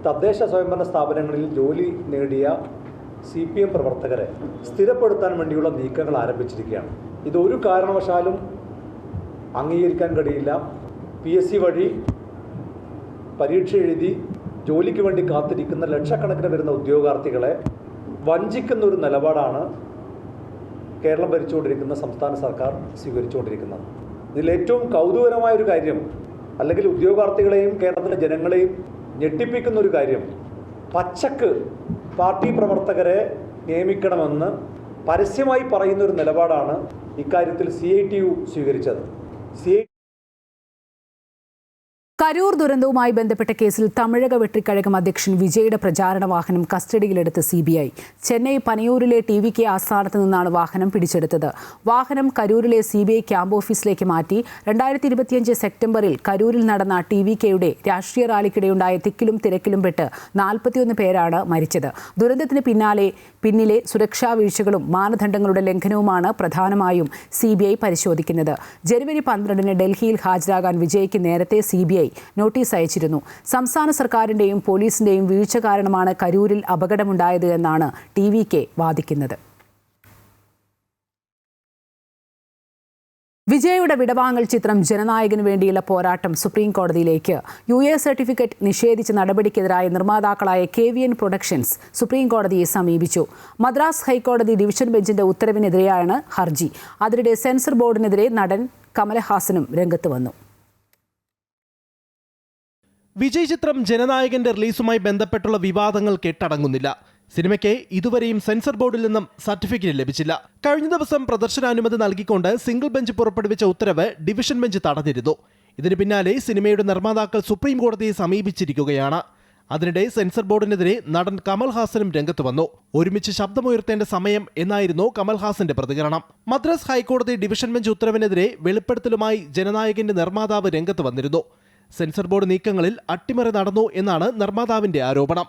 E: തദ്ദേശ സ്വയംഭരണ സ്ഥാപനങ്ങളിൽ ജോലി നേടിയ CPM പ്രവർത്തകരെ സ്ഥിരപ്പെടുത്താൻ വേണ്ടിയുള്ള നീക്കങ്ങൾ ആരംഭിച്ചിരിക്കുകയാണ്. ഇതൊരു കാരണവശാലും അംഗീകരിക്കാൻ കഴിയില്ല. PSC വഴി പരീക്ഷ എഴുതി ജോലിക്ക് വേണ്ടി കാത്തിരിക്കുന്ന ലക്ഷക്കണക്കിന് വരുന്ന ഉദ്യോഗാർത്ഥികളെ വഞ്ചിക്കുന്ന ഒരു നിലപാടാണ് കേരളം ഭരിച്ചുകൊണ്ടിരിക്കുന്ന സംസ്ഥാന സർക്കാർ സ്വീകരിച്ചുകൊണ്ടിരിക്കുന്നത്. ഇതിലേറ്റവും കൗതുകരമായൊരു കാര്യം, അല്ലെങ്കിൽ ഉദ്യോഗാർത്ഥികളെയും കേരളത്തിലെ ജനങ്ങളെയും ഞെട്ടിപ്പിക്കുന്ന ഒരു കാര്യം, പച്ചക്ക് പാർട്ടി പ്രവർത്തകരെ നിയമിക്കണമെന്ന് പരസ്യമായി പറയുന്ന ഒരു നിലപാടാണ് ഇക്കാര്യത്തിൽ CITU സ്വീകരിച്ചത്.
A: കരൂർ ദുരന്തവുമായി ബന്ധപ്പെട്ട കേസിൽ തമിഴക വെട്രിക്കഴകം അധ്യക്ഷൻ വിജയുടെ പ്രചാരണ വാഹനം കസ്റ്റഡിയിലെടുത്ത് CBI. ചെന്നൈ പനയൂരിലെ TVK ആസ്ഥാനത്ത് നിന്നാണ് വാഹനം പിടിച്ചെടുത്തത്. വാഹനം കരൂരിലെ CBI ക്യാമ്പ് ഓഫീസിലേക്ക് മാറ്റി. 2025 സെപ്റ്റംബറിൽ കരൂരിൽ നടന്ന TVKയുടെ രാഷ്ട്രീയ റാലിക്കിടെയുണ്ടായ തിക്കിലും തിരക്കിലും പെട്ട് 41 പേരാണ് മരിച്ചത്. ദുരന്തത്തിന് പിന്നിലെ സുരക്ഷാ വീഴ്ചകളും മാനദണ്ഡങ്ങളുടെ ലംഘനവുമാണ് പ്രധാനമായും CBI പരിശോധിക്കുന്നത്. ജനുവരി 12 ഡൽഹിയിൽ ഹാജരാകാൻ വിജയ്ക്ക് നേരത്തെ CBI നോട്ടീസ് അയച്ചിരുന്നു. സംസ്ഥാന സർക്കാരിന്റെയും പോലീസിന്റെയും വീഴ്ച കാരണമാണ് കരൂരിൽ അപകടമുണ്ടായത് എന്നാണ് TVK വാദിക്കുന്നത്. വിജയുടെ വിടവാങ്ങൽ ചിത്രം ജനനായകന് വേണ്ടിയുള്ള പോരാട്ടം സുപ്രീം കോടതിയിലേക്ക്. UA സർട്ടിഫിക്കറ്റ് നിഷേധിച്ച നടപടിക്കെതിരായ നിർമ്മാതാക്കളായ KVN പ്രൊഡക്ഷൻസ് സുപ്രീം കോടതിയെ സമീപിച്ചു. മദ്രാസ് ഹൈക്കോടതി ഡിവിഷൻ ബെഞ്ചിന്റെ ഉത്തരവിനെതിരെയാണ് ഹർജി. അതിനിടെ സെൻസർ ബോർഡിനെതിരെ നടൻ കമലഹാസനും രംഗത്ത് വന്നു.
F: വിജയ് ചിത്രം ജനനായകന്റെ റിലീസുമായി ബന്ധപ്പെട്ടുള്ള വിവാദങ്ങൾ കെട്ടടങ്ങുന്നില്ല. സിനിമയ്ക്ക് ഇതുവരെയും സെൻസർ ബോർഡിൽ നിന്നും സർട്ടിഫിക്കറ്റ് ലഭിച്ചില്ല. കഴിഞ്ഞ ദിവസം പ്രദർശനാനുമതി നൽകിക്കൊണ്ട് സിംഗിൾ ബെഞ്ച് പുറപ്പെടുവിച്ച ഉത്തരവ് ഡിവിഷൻ ബെഞ്ച് തടഞ്ഞിരുന്നു. ഇതിന് പിന്നാലെ സിനിമയുടെ നിർമ്മാതാക്കൾ സുപ്രീം കോടതിയെ സമീപിച്ചിരിക്കുകയാണ്. അതിനിടെ സെൻസർ ബോർഡിനെതിരെ നടൻ കമൽഹാസനും രംഗത്ത് വന്നു. ഒരുമിച്ച് ശബ്ദമുയർത്തേണ്ട സമയം എന്നായിരുന്നു കമൽഹാസന്റെ പ്രതികരണം. മദ്രാസ് ഹൈക്കോടതി ഡിവിഷൻ ബെഞ്ച് ഉത്തരവിനെതിരെ വെളിപ്പെടുത്തലുമായി ജനനായകന്റെ നിർമ്മാതാവ് രംഗത്ത് വന്നിരുന്നു. സെൻസർ ബോർഡ് നീക്കങ്ങളിൽ അട്ടിമറി നടന്നു എന്നാണ് നിർമ്മാതാവിന്റെ ആരോപണം.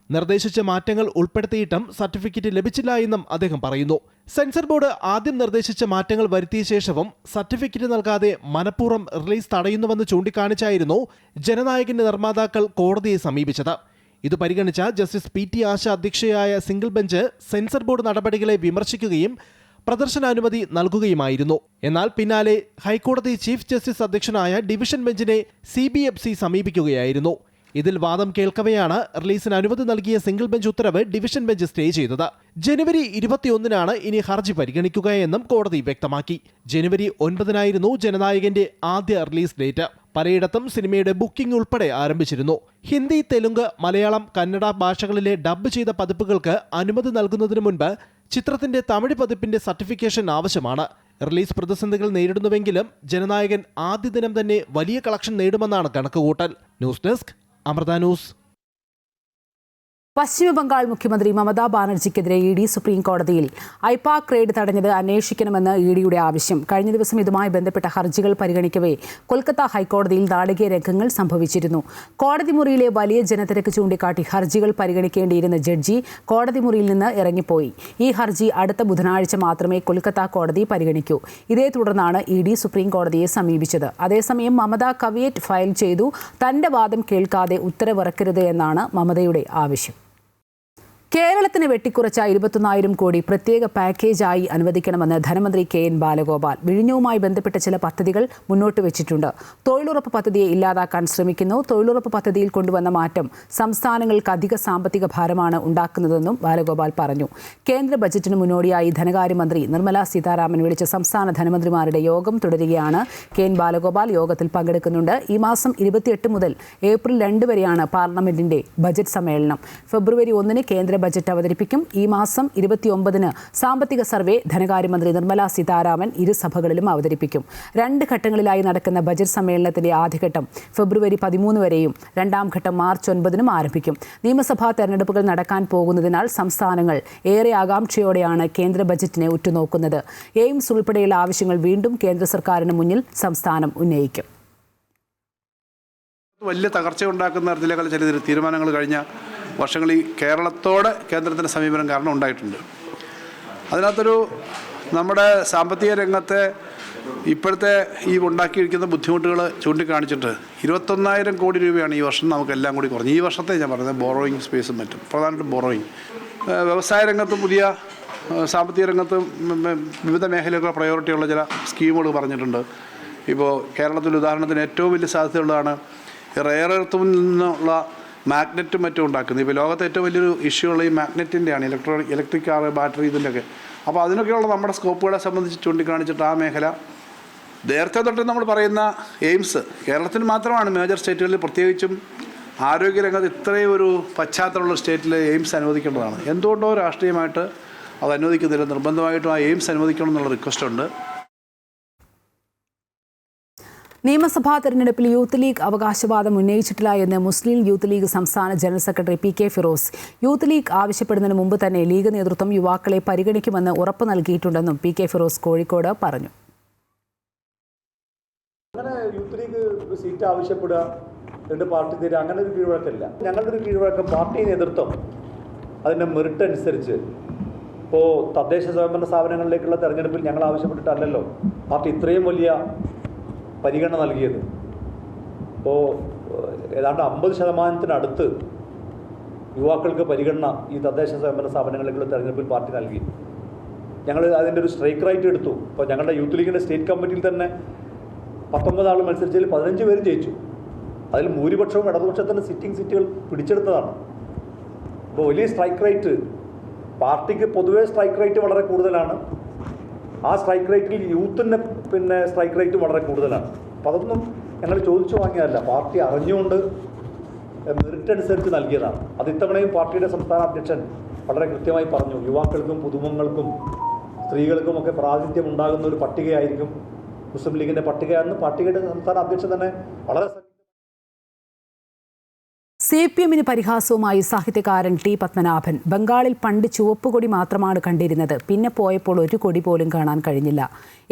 F: നിർദ്ദേശിച്ച മാറ്റങ്ങൾ ഉൾപ്പെടുത്തിയിട്ടും സർട്ടിഫിക്കറ്റ് ലഭിച്ചില്ല എന്നും അദ്ദേഹം പറയുന്നു. സെൻസർ ബോർഡ് ആദ്യം നിർദ്ദേശിച്ച മാറ്റങ്ങൾ വരുത്തിയ ശേഷവും സർട്ടിഫിക്കറ്റ് നൽകാതെ മനഃപൂർവ്വം റിലീസ് തടയുന്നുവെന്ന് ചൂണ്ടിക്കാണിച്ചായിരുന്നു ജനനായകന്റെ നിർമ്മാതാക്കൾ കോടതിയെ സമീപിച്ചത്. ഇത് പരിഗണിച്ച ജസ്റ്റിസ് PT ആശ അധ്യക്ഷയായ സിംഗിൾ ബെഞ്ച് സെൻസർ ബോർഡ് നടപടികളെ വിമർശിക്കുകയും പ്രദർശനാനുമതി നൽകുകയുമായിരുന്നു. എന്നാൽ പിന്നാലെ ഹൈക്കോടതി ചീഫ് ജസ്റ്റിസ് അധ്യക്ഷനായ ഡിവിഷൻ ബെഞ്ചിനെ CBFC സമീപിക്കുകയായിരുന്നു. ഇതിൽ വാദം കേൾക്കവെയാണ് റിലീസിന് അനുമതി നൽകിയ സിംഗിൾ ബെഞ്ച് ഉത്തരവ് ഡിവിഷൻ ബെഞ്ച് സ്റ്റേ ചെയ്തത്. ജനുവരി 21 ഇനി ഹർജി പരിഗണിക്കുകയെന്നും കോടതി വ്യക്തമാക്കി. ജനുവരി 9 ജനനായകന്റെ ആദ്യ റിലീസ് ഡേറ്റ്. പലയിടത്തും സിനിമയുടെ ബുക്കിംഗ് ഉൾപ്പെടെ ആരംഭിച്ചിരുന്നു. ഹിന്ദി, തെലുങ്ക്, മലയാളം, കന്നഡ ഭാഷകളിലെ ഡബ്ബ് ചെയ്ത പതിപ്പുകൾക്ക് അനുമതി നൽകുന്നതിന് മുൻപ് ചിത്രത്തിന്റെ തമിഴ് പതിപ്പിന്റെ സർട്ടിഫിക്കേഷൻ ആവശ്യമാണ്. റിലീസ് പ്രതിസന്ധികൾ നേരിടുന്നുവെങ്കിലും ജനനായകൻ ആദ്യ ദിനം തന്നെ വലിയ കളക്ഷൻ നേടുമെന്നാണ് കണക്കുകൂട്ടൽ. News desk Amrita news.
A: പശ്ചിമ ബംഗാൾ മുഖ്യമന്ത്രി മമതാ ബാനർജിക്കെതിരെ ED സുപ്രീം കോടതിയിൽ ഐപാക് റെയ്ഡ് തടഞ്ഞത് അന്വേഷിക്കണമെന്ന് EDയുടെ ആവശ്യം. കഴിഞ്ഞ ദിവസം ഇതുമായി ബന്ധപ്പെട്ട ഹർജികൾ പരിഗണിക്കവേ കൊൽക്കത്ത ഹൈക്കോടതിയിൽ നാടകീയ രംഗങ്ങൾ സംഭവിച്ചിരുന്നു. കോടതി മുറിയിലെ വലിയ ജനത്തിരക്ക് ചൂണ്ടിക്കാട്ടി ഹർജികൾ പരിഗണിക്കേണ്ടിയിരുന്ന ജഡ്ജി കോടതി മുറിയിൽ നിന്ന് ഇറങ്ങിപ്പോയി. ഈ ഹർജി അടുത്ത ബുധനാഴ്ച മാത്രമേ കൊൽക്കത്ത കോടതി പരിഗണിക്കൂ. ഇതേ തുടർന്നാണ് ED സുപ്രീം കോടതിയെ സമീപിച്ചത്. അതേസമയം മമത കവിയേറ്റ് ഫയൽ ചെയ്തു. തന്റെ വാദം കേൾക്കാതെ ഉത്തരവിറക്കരുത് എന്നാണ് മമതയുടെ ആവശ്യം. കേരളത്തിന് വെട്ടിക്കുറച്ച 21,000 കോടി പ്രത്യേക പാക്കേജായി അനുവദിക്കണമെന്ന് ധനമന്ത്രി KN ബാലഗോപാൽ. വിഴിഞ്ഞവുമായി ബന്ധപ്പെട്ട ചില പദ്ധതികൾ മുന്നോട്ട് വെച്ചിട്ടുണ്ട്. തൊഴിലുറപ്പ് പദ്ധതിയെ ഇല്ലാതാക്കാൻ ശ്രമിക്കുന്നു. തൊഴിലുറപ്പ് പദ്ധതിയിൽ കൊണ്ടുവന്ന മാറ്റം സംസ്ഥാനങ്ങൾക്ക് അധിക സാമ്പത്തിക ഭാരമാണ് ഉണ്ടാക്കുന്നതെന്നും ബാലഗോപാൽ പറഞ്ഞു. കേന്ദ്ര ബജറ്റിന് മുന്നോടിയായി ധനകാര്യമന്ത്രി നിർമ്മല സീതാരാമൻ വിളിച്ച സംസ്ഥാന ധനമന്ത്രിമാരുടെ യോഗം തുടരുകയാണ്. KN ബാലഗോപാൽ യോഗത്തിൽ പങ്കെടുക്കുന്നുണ്ട്. ഈ മാസം 28 മുതൽ ഏപ്രിൽ 2 വരെയാണ് പാർലമെന്റിന്റെ ബജറ്റ് സമ്മേളനം. ഫെബ്രുവരി 1 കേന്ദ്ര ബജറ്റ് അവതരിപ്പിക്കും. ഈ മാസം 29 സാമ്പത്തിക സർവേ ധനകാര്യമന്ത്രി നിർമ്മല സീതാരാമൻ ഇരു സഭകളിലും അവതരിപ്പിക്കും. 2 ഘട്ടങ്ങളിലായി നടക്കുന്ന ബജറ്റ് സമ്മേളനത്തിന്റെ ആദ്യഘട്ടം ഫെബ്രുവരി 13 വരെയും രണ്ടാം ഘട്ടം മാർച്ച് 9 ആരംഭിക്കും. നിയമസഭാ തെരഞ്ഞെടുപ്പുകൾ നടക്കാൻ പോകുന്നതിനാൽ സംസ്ഥാനങ്ങൾ ഏറെ ആകാംക്ഷയോടെയാണ് കേന്ദ്ര ബജറ്റിനെ ഉറ്റുനോക്കുന്നത്. എയിംസ് ഉൾപ്പെടെയുള്ള ആവശ്യങ്ങൾ വീണ്ടും കേന്ദ്ര സർക്കാരിന് മുന്നിൽ സംസ്ഥാനം ഉന്നയിക്കും.
G: വലിയ തകർച്ചയുണ്ടാക്കുന്ന തരത്തിലേക്കുള്ള ചില തീരുമാനങ്ങൾ കഴിഞ്ഞ വർഷങ്ങളിൽ കേരളത്തോട് കേന്ദ്രത്തിൻ്റെ സമീപനം കാരണം ഉണ്ടായിട്ടുണ്ട്. അതിനകത്തൊരു നമ്മുടെ സാമ്പത്തിക രംഗത്തെ ഇപ്പോഴത്തെ ഈ ഉണ്ടാക്കിയിരിക്കുന്ന ബുദ്ധിമുട്ടുകൾ ചൂണ്ടിക്കാണിച്ചിട്ട് 21,000 കോടി രൂപയാണ് ഈ വർഷം നമുക്കെല്ലാം കൂടി കുറഞ്ഞു. ഈ വർഷത്തെ ഞാൻ പറയുന്നത് ബോറോയിങ് സ്പേസും മറ്റും പ്രധാനമായിട്ടും ബോറോയിങ്. വ്യവസായ രംഗത്തും പുതിയ സാമ്പത്തിക രംഗത്തും വിവിധ മേഖലകളുടെ പ്രയോറിറ്റിയുള്ള ചില സ്കീമുകൾ പറഞ്ഞിട്ടുണ്ട്. ഇപ്പോൾ കേരളത്തിൽ ഉദാഹരണത്തിന് ഏറ്റവും വലിയ സാധ്യതയുള്ളതാണ് റെയർ എർത്തിൽ നിന്നുള്ള മാഗ്നറ്റും മറ്റും ഉണ്ടാക്കുന്നത്. ഇപ്പോൾ ലോകത്തെ ഏറ്റവും വലിയൊരു ഇഷ്യൂ ഉള്ള ഈ മാഗ്നറ്റിൻ്റെയാണ്, ഇലക്ട്രിക് കാർ, ബാറ്ററി, ഇതിൻ്റെയൊക്കെ. അപ്പോൾ അതിനൊക്കെയുള്ള നമ്മുടെ സ്കോപ്പുകളെ സംബന്ധിച്ച് ചൂണ്ടിക്കാണിച്ചിട്ട് ആ മേഖല നേരത്തെ തൊട്ട് നമ്മൾ പറയുന്ന എയിംസ് കേരളത്തിന് മാത്രമാണ്. മേജർ സ്റ്റേറ്റുകളിൽ പ്രത്യേകിച്ചും ആരോഗ്യരംഗത്ത് ഇത്രയും ഒരു പശ്ചാത്തലമുള്ള സ്റ്റേറ്റിൽ എയിംസ് അനുവദിക്കേണ്ടതാണ്. എന്തുകൊണ്ടോ രാഷ്ട്രീയമായിട്ട് അത് അനുവദിക്കുന്നില്ല. നിർബന്ധമായിട്ടും ആ എയിംസ് അനുവദിക്കണം എന്നുള്ള റിക്വസ്റ്റ് ഉണ്ട്.
A: നിയമസഭാ തെരഞ്ഞെടുപ്പിൽ യൂത്ത് ലീഗ് അവകാശവാദം ഉന്നയിച്ചിട്ടില്ല എന്ന് മുസ്ലിം യൂത്ത് ലീഗ് സംസ്ഥാന general secretary P K Firos. Youth League ആവശ്യപ്പെടുന്നതിന് മുമ്പ് തന്നെ ലീഗ് നേതൃത്വം യുവാക്കളെ പരിഗണിക്കുമെന്ന് ഉറപ്പ് നൽകിയിട്ടുണ്ടെന്നും പി കെ ഫിറോസ് കോഴിക്കോട് പറഞ്ഞു.
E: അങ്ങനെ യൂത്ത് ലീഗ് സീറ്റ് ആവശ്യപ്പെടുക രണ്ട് പാർട്ടി തീരെ അങ്ങനെ ഒരു കീഴ്വഴക്കമില്ല. ഞങ്ങളുടെ ഒരു കീഴ്വഴക്കം പാർട്ടി നേതൃത്വം അതിൻ്റെ മെറിറ്റ് അനുസരിച്ച് ഇപ്പോൾ തദ്ദേശ സ്വയംഭരണ സ്ഥാപനങ്ങളിലേക്കുള്ള തെരഞ്ഞെടുപ്പിൽ ഞങ്ങൾ ആവശ്യപ്പെട്ടിട്ടല്ലല്ലോ പാർട്ടി ഇത്രയും വലിയ പരിഗണന നൽകിയത്. ഇപ്പോൾ ഏതാണ്ട് 50% യുവാക്കൾക്ക് പരിഗണന ഈ തദ്ദേശ സ്വയംഭരണ സ്ഥാപനങ്ങളിലേക്കുള്ള തെരഞ്ഞെടുപ്പിൽ പാർട്ടി നൽകി. ഞങ്ങൾ അതിൻ്റെ ഒരു സ്ട്രൈക്ക് റൈറ്റ് എടുത്തു. ഇപ്പോൾ ഞങ്ങളുടെ യൂത്ത് ലീഗിൻ്റെ സ്റ്റേറ്റ് കമ്മിറ്റിയിൽ തന്നെ 19 ആൾ മത്സരിച്ചതിൽ 15 പേരും ജയിച്ചു. അതിൽ ഭൂരിപക്ഷവും ഇടതുപക്ഷത്തിൻ്റെ സിറ്റിംഗ് സീറ്റുകൾ പിടിച്ചെടുത്തതാണ്. അപ്പോൾ വലിയ സ്ട്രൈക്ക് റേറ്റ് പാർട്ടിക്ക് പൊതുവേ സ്ട്രൈക്ക് റേറ്റ് വളരെ കൂടുതലാണ്. ആ സ്ട്രൈക്ക് റേറ്റിൽ യൂത്തിൻ്റെ സ്ട്രൈക്ക് റേറ്റ് വളരെ കൂടുതലാണ്. അപ്പോൾ അതൊന്നും ഞങ്ങൾ ചോദിച്ചു വാങ്ങിയതല്ല, പാർട്ടി അറിഞ്ഞുകൊണ്ട് മെറിറ്റ് അനുസരിച്ച് നൽകിയതാണ്. അത് ഇത്തവണയും പാർട്ടിയുടെ സംസ്ഥാന അധ്യക്ഷൻ വളരെ കൃത്യമായി പറഞ്ഞു, യുവാക്കൾക്കും പുതുമുഖങ്ങൾക്കും സ്ത്രീകൾക്കും ഒക്കെ പ്രാതിനിധ്യം ഉണ്ടാകുന്ന ഒരു പട്ടികയായിരിക്കും മുസ്ലിം ലീഗിൻ്റെ പട്ടികയെന്ന് പാർട്ടിയുടെ സംസ്ഥാന അധ്യക്ഷൻ തന്നെ വളരെ
A: CPM-ന് പരിഹാസവുമായി സാഹിത്യകാരൻ ടി പത്മനാഭൻ. ബംഗാളിൽ പണ്ട് ചുവപ്പുകൊടി മാത്രമാണ് കണ്ടിരുന്നത്, പിന്നെ പോയപ്പോൾ ഒരു കൊടി പോലും കാണാൻ കഴിഞ്ഞില്ല.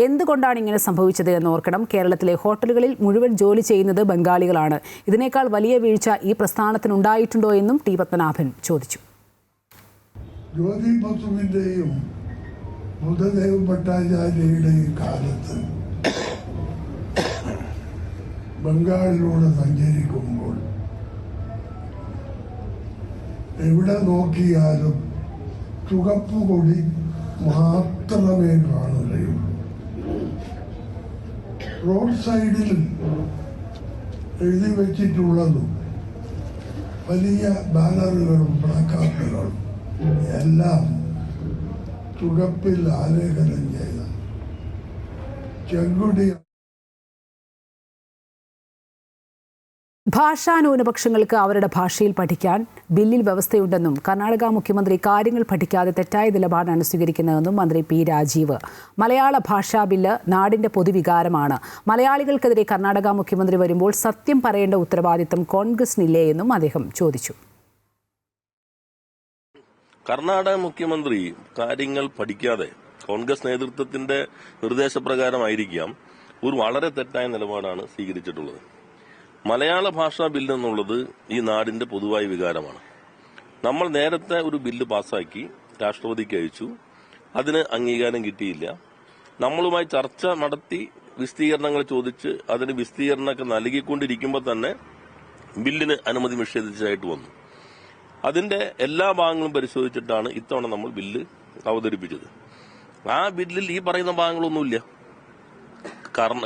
A: എന്തുകൊണ്ടാണ് ഇങ്ങനെ സംഭവിച്ചത് എന്ന് ഓർക്കണം. കേരളത്തിലെ ഹോട്ടലുകളിൽ മുഴുവൻ ജോലി ചെയ്യുന്നത് ബംഗാളികളാണ്. ഇതിനേക്കാൾ വലിയ വീഴ്ച ഈ പ്രസ്ഥാനത്തിനുണ്ടായിട്ടുണ്ടോ എന്നും ടി പത്മനാഭൻ ചോദിച്ചു.
H: ജ്യോതി ബസുവിൻ്റെയും ബുദ്ധദേവ് ഭട്ടാചാര്യയുടെയും കാലത്ത് ബംഗാളിലൂടെ സഞ്ചരിക്കുമ്പോൾ എവിടെ നോക്കിയാലും ചുവപ്പ് കൊടി മാത്രമേ കാണുകയുള്ളൂ. റോഡ് സൈഡിൽ എഴുതി വച്ചിട്ടുള്ളതും വലിയ ബാനറുകളും പ്ലക്കാർഡുകളും എല്ലാം ചുവപ്പിൽ ആലേഖനം ചെയ്ത ചെങ്കുടി.
A: ഭാഷാ ന്യൂനപക്ഷങ്ങൾക്ക് അവരുടെ ഭാഷയിൽ പഠിക്കാൻ ബില്ലിൽ വ്യവസ്ഥയുണ്ടെന്നും കർണാടക മുഖ്യമന്ത്രി കാര്യങ്ങൾ പഠിക്കാതെ തെറ്റായ നിലപാടാണ് സ്വീകരിക്കുന്നതെന്നും മന്ത്രി പി രാജീവ്. മലയാള ഭാഷാ ബില്ല് നാടിന്റെ പൊതുവികാരമാണ്. മലയാളികൾക്കെതിരെ കർണാടക മുഖ്യമന്ത്രി വരുമ്പോൾ സത്യം പറയേണ്ട ഉത്തരവാദിത്തം കോൺഗ്രസിനില്ലേ എന്നും അദ്ദേഹം ചോദിച്ചു.
I: കർണാടക മുഖ്യമന്ത്രി കാര്യങ്ങൾ പഠിക്കാതെ കോൺഗ്രസ് നേതൃത്വത്തിന്റെ നിർദ്ദേശപ്രകാരമായിരിക്കാം ഒരു വളരെ തെറ്റായ നിലപാടാണ് സ്വീകരിച്ചിട്ടുള്ളത്. മലയാള ഭാഷാ ബില്ല് എന്നുള്ളത് ഈ നാടിന്റെ പൊതുവായ വികാരമാണ്. നമ്മൾ നേരത്തെ ഒരു ബില്ല് പാസ്സാക്കി രാഷ്ട്രപതിക്ക് അയച്ചു, അതിന് അംഗീകാരം കിട്ടിയില്ല. നമ്മളുമായി ചർച്ച നടത്തി വിശദീകരണങ്ങൾ ചോദിച്ച് അതിന് വിശദീകരണമൊക്കെ നൽകിക്കൊണ്ടിരിക്കുമ്പോൾ തന്നെ ബില്ലിന് അനുമതി നിഷേധിച്ചതായിട്ട് വന്നു. അതിന്റെ എല്ലാ ഭാഗങ്ങളും പരിശോധിച്ചിട്ടാണ് ഇത്തവണ നമ്മൾ ബില്ല് അവതരിപ്പിച്ചത്. ആ ബില്ലിൽ ഈ പറയുന്ന ഭാഗങ്ങളൊന്നുമില്ല.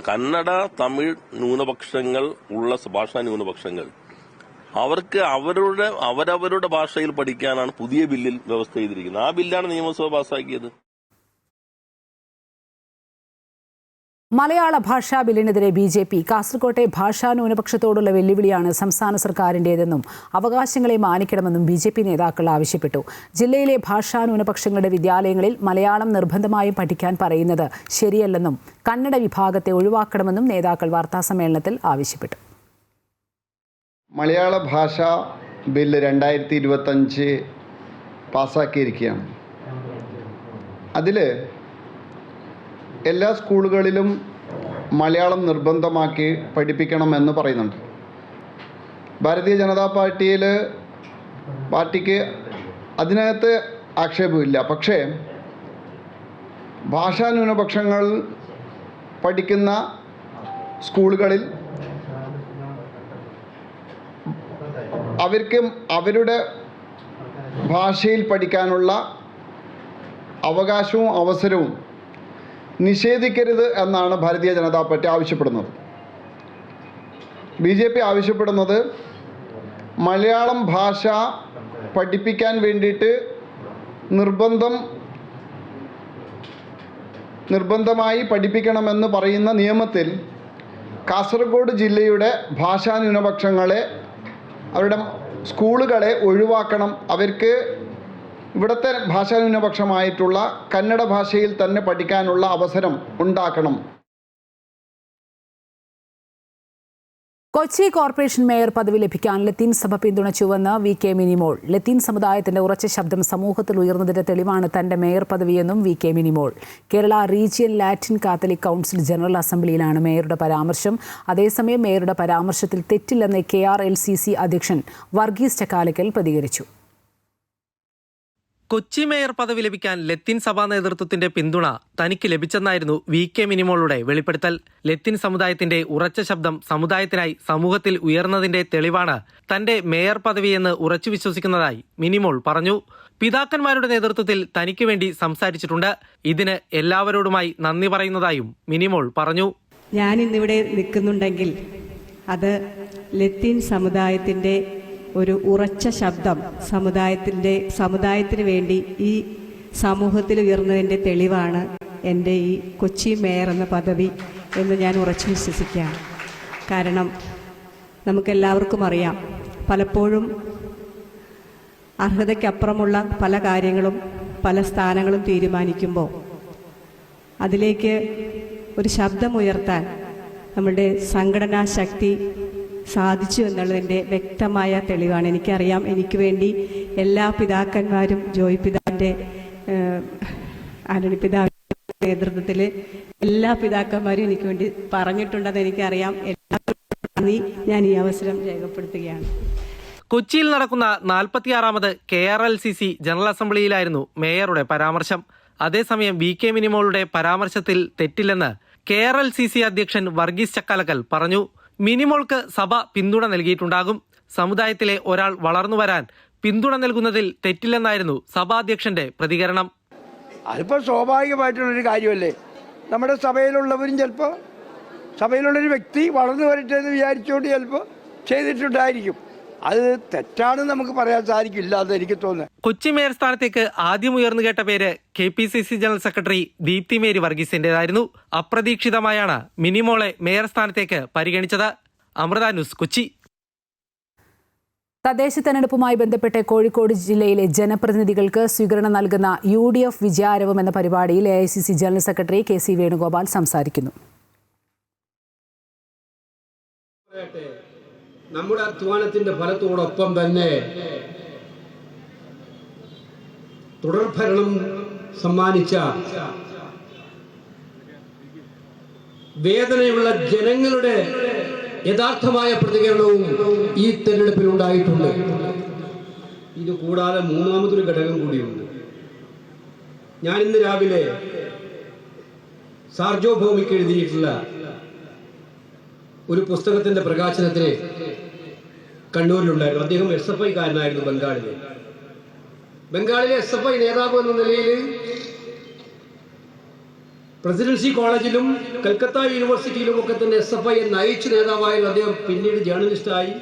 I: കന്നഡ, തമിഴ് ന്യൂനപക്ഷങ്ങൾ ഉള്ള ഭാഷാ ന്യൂനപക്ഷങ്ങൾ അവർക്ക് അവരവരുടെ ഭാഷയിൽ പഠിക്കാനാണ് പുതിയ ബില്ലിൽ വ്യവസ്ഥ ചെയ്തിരിക്കുന്നത്. ആ ബില്ലാണ് നിയമസഭ പാസാക്കിയത്.
A: മലയാള ഭാഷാ ബില്ലിനെതിരെ BJP കാസർകോട്ടെ ഭാഷാ ന്യൂനപക്ഷത്തോടുള്ള വെല്ലുവിളിയാണ് സംസ്ഥാന സർക്കാരിൻ്റേതെന്നും അവകാശങ്ങളെ മാനിക്കണമെന്നും BJP നേതാക്കൾ ആവശ്യപ്പെട്ടു. ജില്ലയിലെ ഭാഷാ ന്യൂനപക്ഷങ്ങളുടെ വിദ്യാലയങ്ങളിൽ മലയാളം നിർബന്ധമായും പഠിക്കാൻ പറയുന്നത് ശരിയല്ലെന്നും കന്നഡ വിഭാഗത്തെ ഒഴിവാക്കണമെന്നും നേതാക്കൾ വാർത്താസമ്മേളനത്തിൽ ആവശ്യപ്പെട്ടു.
J: മലയാള ഭാഷാ ബില്ല് 2025 പാസ്സാക്കിയിരിക്കുകയാണ്. അതിൽ എല്ലാ സ്കൂളുകളിലും മലയാളം നിർബന്ധമാക്കി പഠിപ്പിക്കണമെന്ന് പറയുന്നുണ്ട്. ഭാരതീയ ജനതാ പാർട്ടിക്ക് അതിനകത്ത് ആക്ഷേപമില്ല. പക്ഷേ ഭാഷാ ന്യൂനപക്ഷങ്ങൾ പഠിക്കുന്ന സ്കൂളുകളിൽ അവർക്ക് അവരുടെ ഭാഷയിൽ പഠിക്കാനുള്ള അവകാശവും അവസരവും നിഷേധിക്കരുത് എന്നാണ് ഭാരതീയ ജനതാ പാർട്ടി ആവശ്യപ്പെടുന്നത്. BJP ആവശ്യപ്പെടുന്നത് മലയാളം ഭാഷ പഠിപ്പിക്കാൻ വേണ്ടിയിട്ട് നിർബന്ധമായി പഠിപ്പിക്കണമെന്ന് പറയുന്ന നിയമത്തിൽ കാസർഗോഡ് ജില്ലയുടെ ഭാഷാ ന്യൂനപക്ഷങ്ങളെ അവരുടെ സ്കൂളുകളെ ഒഴിവാക്കണം. അവർക്ക് ഇവിടുത്തെ ഭാഷാ ന്യൂനപക്ഷമായിട്ടുള്ള കന്നഡ ഭാഷയിൽ തന്നെ പഠിക്കാനുള്ള അവസരം ഉണ്ടാക്കണം.
A: കൊച്ചി കോർപ്പറേഷൻ മേയർ പദവി ലഭിക്കാൻ ലത്തീൻ സഭ പിന്തുണച്ചുവെന്ന് VK മിനിമോൾ. ലത്തീൻ സമുദായത്തിന്റെ ഉറച്ച ശബ്ദം സമൂഹത്തിൽ ഉയർന്നതിന്റെ തെളിവാണ് തന്റെ മേയർ പദവിയെന്നും VK മിനിമോൾ. കേരള റീജിയൻ ലാറ്റിൻ കാത്തലിക് കൗൺസിൽ ജനറൽ അസംബ്ലിയിലാണ് മേയറുടെ പരാമർശം. അതേസമയം മേയറുടെ പരാമർശത്തിൽ തെറ്റില്ലെന്ന് KRLCC അധ്യക്ഷൻ വർഗീസ് ചക്കാലക്കൽ പ്രതികരിച്ചു.
F: കൊച്ചി മേയർ പദവി ലഭിക്കാൻ ലത്തീൻ സഭാ നേതൃത്വത്തിന്റെ പിന്തുണ തനിക്ക് ലഭിച്ചെന്നായിരുന്നു VK മിനിമോളുടെ വെളിപ്പെടുത്തൽ. ലത്തീൻ സമുദായത്തിന്റെ ഉറച്ച ശബ്ദം സമുദായത്തിനായി സമൂഹത്തിൽ ഉയർന്നതിന്റെ തെളിവാണ് തന്റെ മേയർ പദവിയെന്ന് ഉറച്ചു വിശ്വസിക്കുന്നതായി മിനിമോൾ പറഞ്ഞു. പിതാക്കന്മാരുടെ നേതൃത്വത്തിൽ തനിക്ക് വേണ്ടി സംസാരിച്ചിട്ടുണ്ട്. ഇതിന് എല്ലാവരോടുമായി നന്ദി പറയുന്നതായും മിനിമോൾ പറഞ്ഞു.
K: ഞാൻ ഇന്നിവിടെ നിൽക്കുന്നുണ്ടെങ്കിൽ അത് ലത്തീൻ സമുദായത്തിന്റെ ഒരു ഉറച്ച ശബ്ദം സമുദായത്തിന് വേണ്ടി ഈ സമൂഹത്തിൽ ഉയർന്നതിൻ്റെ തെളിവാണ് എൻ്റെ ഈ കൊച്ചി മേയർ എന്ന പദവി എന്ന് ഞാൻ ഉറച്ചു വിശ്വസിക്കുകയാണ്. കാരണം നമുക്കെല്ലാവർക്കും അറിയാം, പലപ്പോഴും അർഹതയ്ക്കപ്പുറമുള്ള പല കാര്യങ്ങളും പല സ്ഥാനങ്ങളും തീരുമാനിക്കുമ്പോൾ അതിലേക്ക് ഒരു ശബ്ദമുയർത്താൻ നമ്മളുടെ സംഘടനാ ശക്തി സാധിച്ചു എന്നുള്ളതിൻ്റെ വ്യക്തമായ തെളിവാണ്. എനിക്കറിയാം, എനിക്ക് വേണ്ടി എല്ലാ പിതാക്കന്മാരും, ജോയ് പിതാവിൻ്റെ ആന്റണി പിതാവിൻ്റെ നേതൃത്വത്തിൽ എല്ലാ പിതാക്കന്മാരും എനിക്ക് വേണ്ടി പറഞ്ഞിട്ടുണ്ടെന്ന് എനിക്കറിയാം. എല്ലാവരും ഞാൻ ഈ അവസരം രേഖപ്പെടുത്തുകയാണ്.
F: കൊച്ചിയിൽ നടക്കുന്ന 46ാമത് KRLCC ജനറൽ അസംബ്ലിയിലായിരുന്നു മേയറുടെ പരാമർശം. അതേസമയം VK മിനിമോളുടെ പരാമർശത്തിൽ തെറ്റില്ലെന്ന് KRLCC അധ്യക്ഷൻ വർഗീസ് ചക്കാലക്കൽ പറഞ്ഞു. മിനിമോൾക്ക് സഭ പിന്തുണ നൽകിയിട്ടുണ്ടാകും. സമുദായത്തിലെ ഒരാൾ വളർന്നു വരാൻ പിന്തുണ നൽകുന്നതിൽ തെറ്റില്ലെന്നായിരുന്നു സഭാധ്യക്ഷന്റെ പ്രതികരണം.
L: അതിപ്പോൾ സ്വാഭാവികമായിട്ടുള്ളൊരു കാര്യമല്ലേ. നമ്മുടെ സഭയിലുള്ളവരും ചിലപ്പോൾ സഭയിലുള്ളൊരു വ്യക്തി വളർന്നു വരട്ടെ എന്ന് വിചാരിച്ചുകൊണ്ട് ചിലപ്പോൾ ചെയ്തിട്ടുണ്ടായിരിക്കും. അത് തെറ്റാണെന്ന് നമുക്ക് പറയാൻ സാധിക്കില്ല എന്ന് എനിക്ക് തോന്നുന്നത്.
F: കൊച്ചി മേയർ സ്ഥാനത്തേക്ക് ആദ്യം ഉയർന്നു കേട്ട പേര് KPCC general secretary Deepthi Mary വർഗീസിന്റേതായിരുന്നു. അപ്രതീക്ഷിതമായാണ് മിനിമോളെ മേയർ സ്ഥാനത്തേക്ക് പരിഗണിച്ചത്. അമൃത ന്യൂസ്, കൊച്ചി.
A: തദ്ദേശ തെരഞ്ഞെടുപ്പുമായി ബന്ധപ്പെട്ട് കോഴിക്കോട് ജില്ലയിലെ ജനപ്രതിനിധികൾക്ക് സ്വീകരണം നൽകുന്ന UDF വിജയാരവം എന്ന പരിപാടിയിൽ AICC general secretary KC Venugopal സംസാരിക്കുന്നു.
D: നമ്മുടെ അധ്വാനത്തിന്റെ ഫലത്തോടൊപ്പം തന്നെ തുടർഭരണം സമ്മാനിച്ച വേദനയുള്ള ജനങ്ങളുടെ യഥാർത്ഥമായ പ്രതികരണവും ഈ തെരഞ്ഞെടുപ്പിൽ ഉണ്ടായിട്ടുണ്ട്. ഇത് കൂടാതെ മൂന്നാമതൊരു ഘടകം കൂടിയുണ്ട്. ഞാൻ ഇന്ന് രാവിലെ സാർജോ ഭൗമിക്ക് എഴുതിയിട്ടുള്ള ഒരു പുസ്തകത്തിന്റെ പ്രകാശനത്തിന് കണ്ണൂരിലുണ്ടായിരുന്നു. അദ്ദേഹം SFI കാരനായിരുന്നു ബംഗാളിലെ SFI നേതാവ് എന്ന നിലയിൽ പ്രസിഡൻസി കോളേജിലും കൽക്കത്ത യൂണിവേഴ്സിറ്റിയിലും ഒക്കെ തന്നെ SFI നയിച്ച നേതാവായിരുന്നു അദ്ദേഹം. പിന്നീട് ജേർണലിസ്റ്റായി.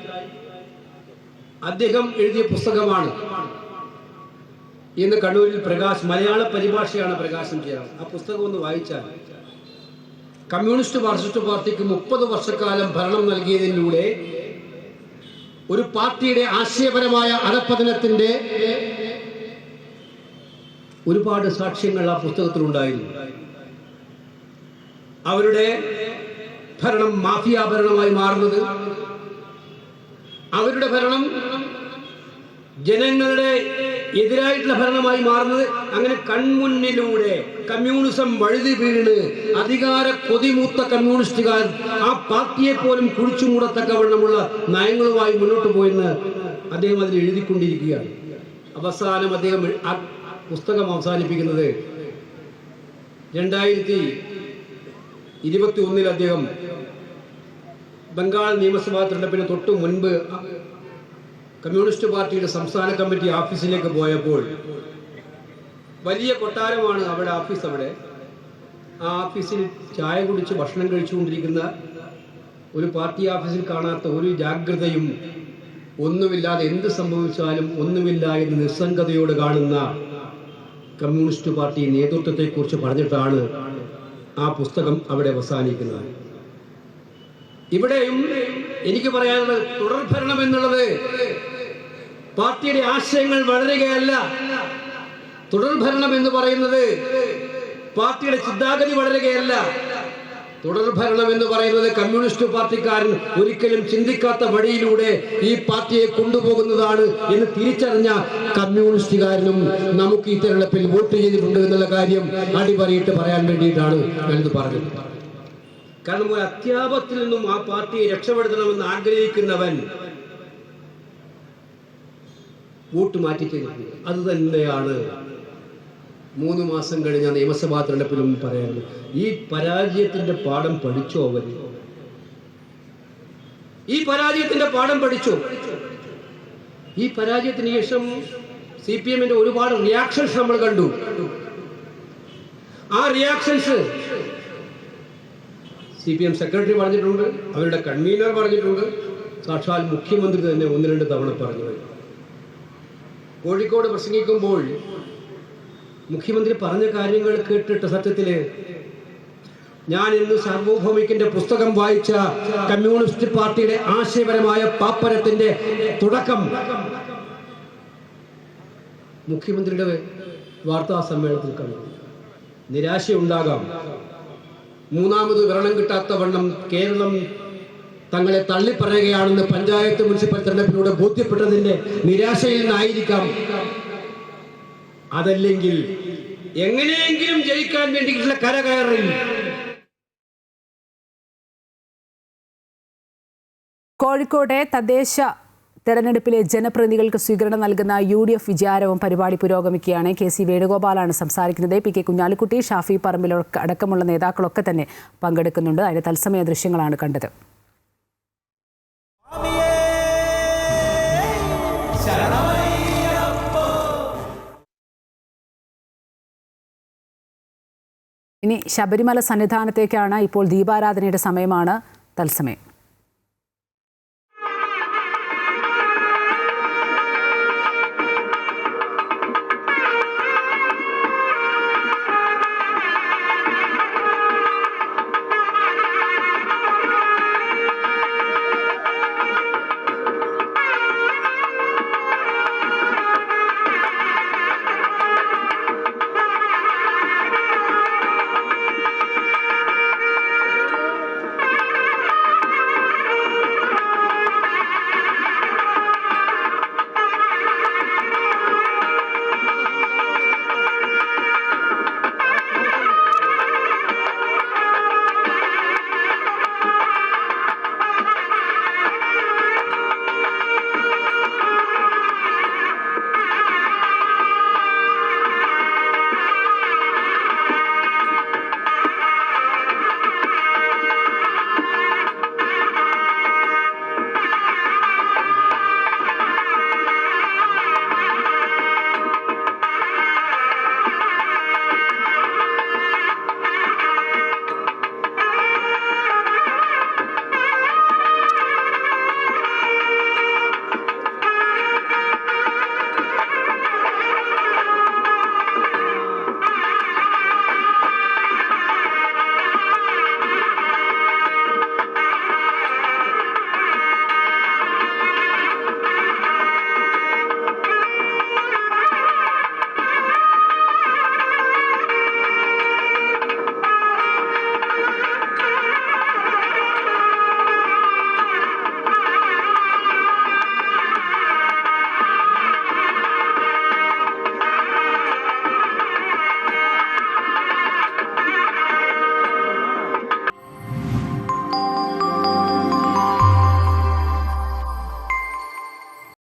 D: അദ്ദേഹം എഴുതിയ പുസ്തകമാണ് ഇന്ന് കണ്ണൂരിൽ മലയാള പരിഭാഷയാണ് പ്രകാശനം ചെയ്യാറ്. ആ പുസ്തകം ഒന്ന് വായിച്ചാൽ കമ്മ്യൂണിസ്റ്റ് മാർക്സിസ്റ്റ് പാർട്ടിക്ക് 30 വർഷക്കാലം ഭരണം നൽകിയതിലൂടെ ഒരു പാർട്ടിയുടെ ആശയപരമായ അധപ്പതനത്തിന്റെ ഒരുപാട് സാക്ഷ്യങ്ങൾ ആ പുസ്തകത്തിലുണ്ടായിരുന്നു. അവരുടെ ഭരണം മാഫിയ ഭരണമായി മാറുന്നത്, അവരുടെ ഭരണം ജനങ്ങളുടെ എതിരായിട്ടുള്ള ഭരണമായി മാറുന്നത്, അങ്ങനെ കൺമുന്നിലൂടെ കമ്മ്യൂണിസം വഴുതി വീണ് അധികാര കൊതിമൂത്ത കമ്മ്യൂണിസ്റ്റുകാർ ആ പാർട്ടിയെ പോലും കുഴിച്ചു മൂടത്തക്കവണ്ണമുള്ള നയങ്ങളുമായി മുന്നോട്ട് പോയെന്ന് അദ്ദേഹം അതിൽ എഴുതിക്കൊണ്ടിരിക്കുകയാണ്. അവസാനം അദ്ദേഹം ആ പുസ്തകം അവസാനിപ്പിക്കുന്നത് 2021 അദ്ദേഹം ബംഗാൾ നിയമസഭാ തെരഞ്ഞെടുപ്പിന് തൊട്ടു മുൻപ് കമ്മ്യൂണിസ്റ്റ് പാർട്ടിയുടെ സംസ്ഥാന കമ്മിറ്റി ഓഫീസിലേക്ക് പോയപ്പോൾ വലിയ കൊട്ടാരമാണ് അവിടെ ഓഫീസ്. അവിടെ ആ ഓഫീസിൽ ചായ കുടിച്ച് ഭക്ഷണം കഴിച്ചുകൊണ്ടിരിക്കുന്ന ഒരു പാർട്ടി ഓഫീസിൽ കാണാത്ത ഒരു ജാഗ്രതയും ഒന്നുമില്ലാതെ എന്ത് സംഭവിച്ചാലും ഒന്നുമില്ല എന്ന് നിസ്സംഗതയോട് കാണുന്ന കമ്മ്യൂണിസ്റ്റ് പാർട്ടി നേതൃത്വത്തെക്കുറിച്ച് പറഞ്ഞിട്ടാണ് ആ പുസ്തകം അവിടെ അവസാനിക്കുന്നത്. ഇവിടെയും എനിക്ക് പറയാനുള്ളത്, തുടർഭരണം എന്നുള്ളത് പാർട്ടിയുടെ ആശയങ്ങൾ വളരുകയല്ല. തുടർഭരണം എന്ന് പറയുന്നത് പാർട്ടിയുടെ ചിന്താഗതി വളരുകയല്ല. തുടർഭരണം എന്ന് പറയുന്നത് കമ്മ്യൂണിസ്റ്റ് പാർട്ടിക്കാരൻ ഒരിക്കലും ചിന്തിക്കാത്ത വഴിയിലൂടെ ഈ പാർട്ടിയെ കൊണ്ടുപോകുന്നതാണ് എന്ന് തിരിച്ചറിഞ്ഞ കമ്മ്യൂണിസ്റ്റുകാരനും നമുക്ക് ഈ തെരഞ്ഞെടുപ്പിൽ വോട്ട് ചെയ്തിട്ടുണ്ട് എന്നുള്ള കാര്യം അടിപറിയിട്ട് പറയാൻ വേണ്ടിയിട്ടാണ് ഞാനിത് പറഞ്ഞത്. കാരണം ഒരു അത്യാപത്തിൽ നിന്നും ആ പാർട്ടിയെ രക്ഷപ്പെടുത്തണമെന്ന് ആഗ്രഹിക്കുന്നവൻ വോട്ട് മാറ്റി ചെയ്തിട്ടുണ്ട്. അത് തന്നെയാണ് 3 മാസം കഴിഞ്ഞ നിയമസഭാ തെരഞ്ഞെടുപ്പിലും പറയാനുള്ളത്. ഈ പരാജയത്തിന്റെ പാഠം പഠിച്ചോ അവർ? ഈ പരാജയത്തിന്റെ പാഠം പഠിച്ചോ? ഈ പരാജയത്തിന് ശേഷം CPM-ന്റെ ഒരുപാട് റിയാക്ഷൻസ് നമ്മൾ കണ്ടു. ആ റിയാക്ഷൻസ് CPM സെക്രട്ടറി പറഞ്ഞിട്ടുണ്ട്, അവരുടെ കൺവീനർ പറഞ്ഞിട്ടുണ്ട്, സാക്ഷാൽ മുഖ്യമന്ത്രി തന്നെ 1-2 തവണ പറഞ്ഞു. കോഴിക്കോട് പ്രസംഗിക്കുമ്പോൾ മുഖ്യമന്ത്രി പറഞ്ഞ കാര്യങ്ങൾ കേട്ടിട്ട് സത്യത്തില് ഞാൻ ഇന്ന് സാർവഭൗമികന്റെ പുസ്തകം വായിച്ച കമ്മ്യൂണിസ്റ്റ് പാർട്ടിയുടെ ആശയപരമായ പാപ്പരത്തിന്റെ തുടക്കം മുഖ്യമന്ത്രിയുടെ വാർത്താ സമ്മേളനത്തിൽ കണ്ടു. നിരാശയുണ്ടാകാം. 3ാമത് ഭരണം കിട്ടാത്ത വണ്ണം കേരളം തങ്ങളെ തള്ളിപ്പറയുകയാണെന്ന് പഞ്ചായത്ത് മുനിസിപ്പൽ തെരഞ്ഞെടുപ്പിലൂടെ ബോധ്യപ്പെട്ടതിന്റെ നിരാശയിൽ നിന്നായിരിക്കാം. അതല്ലെങ്കിൽ എങ്ങനെയെങ്കിലും ജയിക്കാൻ വേണ്ടിയിട്ടുള്ള കരകയറിൽ
A: കോഴിക്കോട്ടെ തദ്ദേശ തെരഞ്ഞെടുപ്പിലെ ജനപ്രതിനിധികൾക്ക് സ്വീകരണം നൽകുന്ന UDF വിജയാരവം പരിപാടി പുരോഗമിക്കുകയാണ്. KC വേണുഗോപാലാണ് സംസാരിക്കുന്നത്. PK കുഞ്ഞാലിക്കുട്ടി, ഷാഫി പറമ്പിൽ അടക്കമുള്ള നേതാക്കളൊക്കെ തന്നെ പങ്കെടുക്കുന്നുണ്ട്. അതിന്റെ തത്സമയ ദൃശ്യങ്ങളാണ് കണ്ടത്. ഇനി ശബരിമല സന്നിധാനത്തേക്കാണ്. ഇപ്പോൾ ദീപാരാധനയുടെ സമയമാണ്. തത്സമയം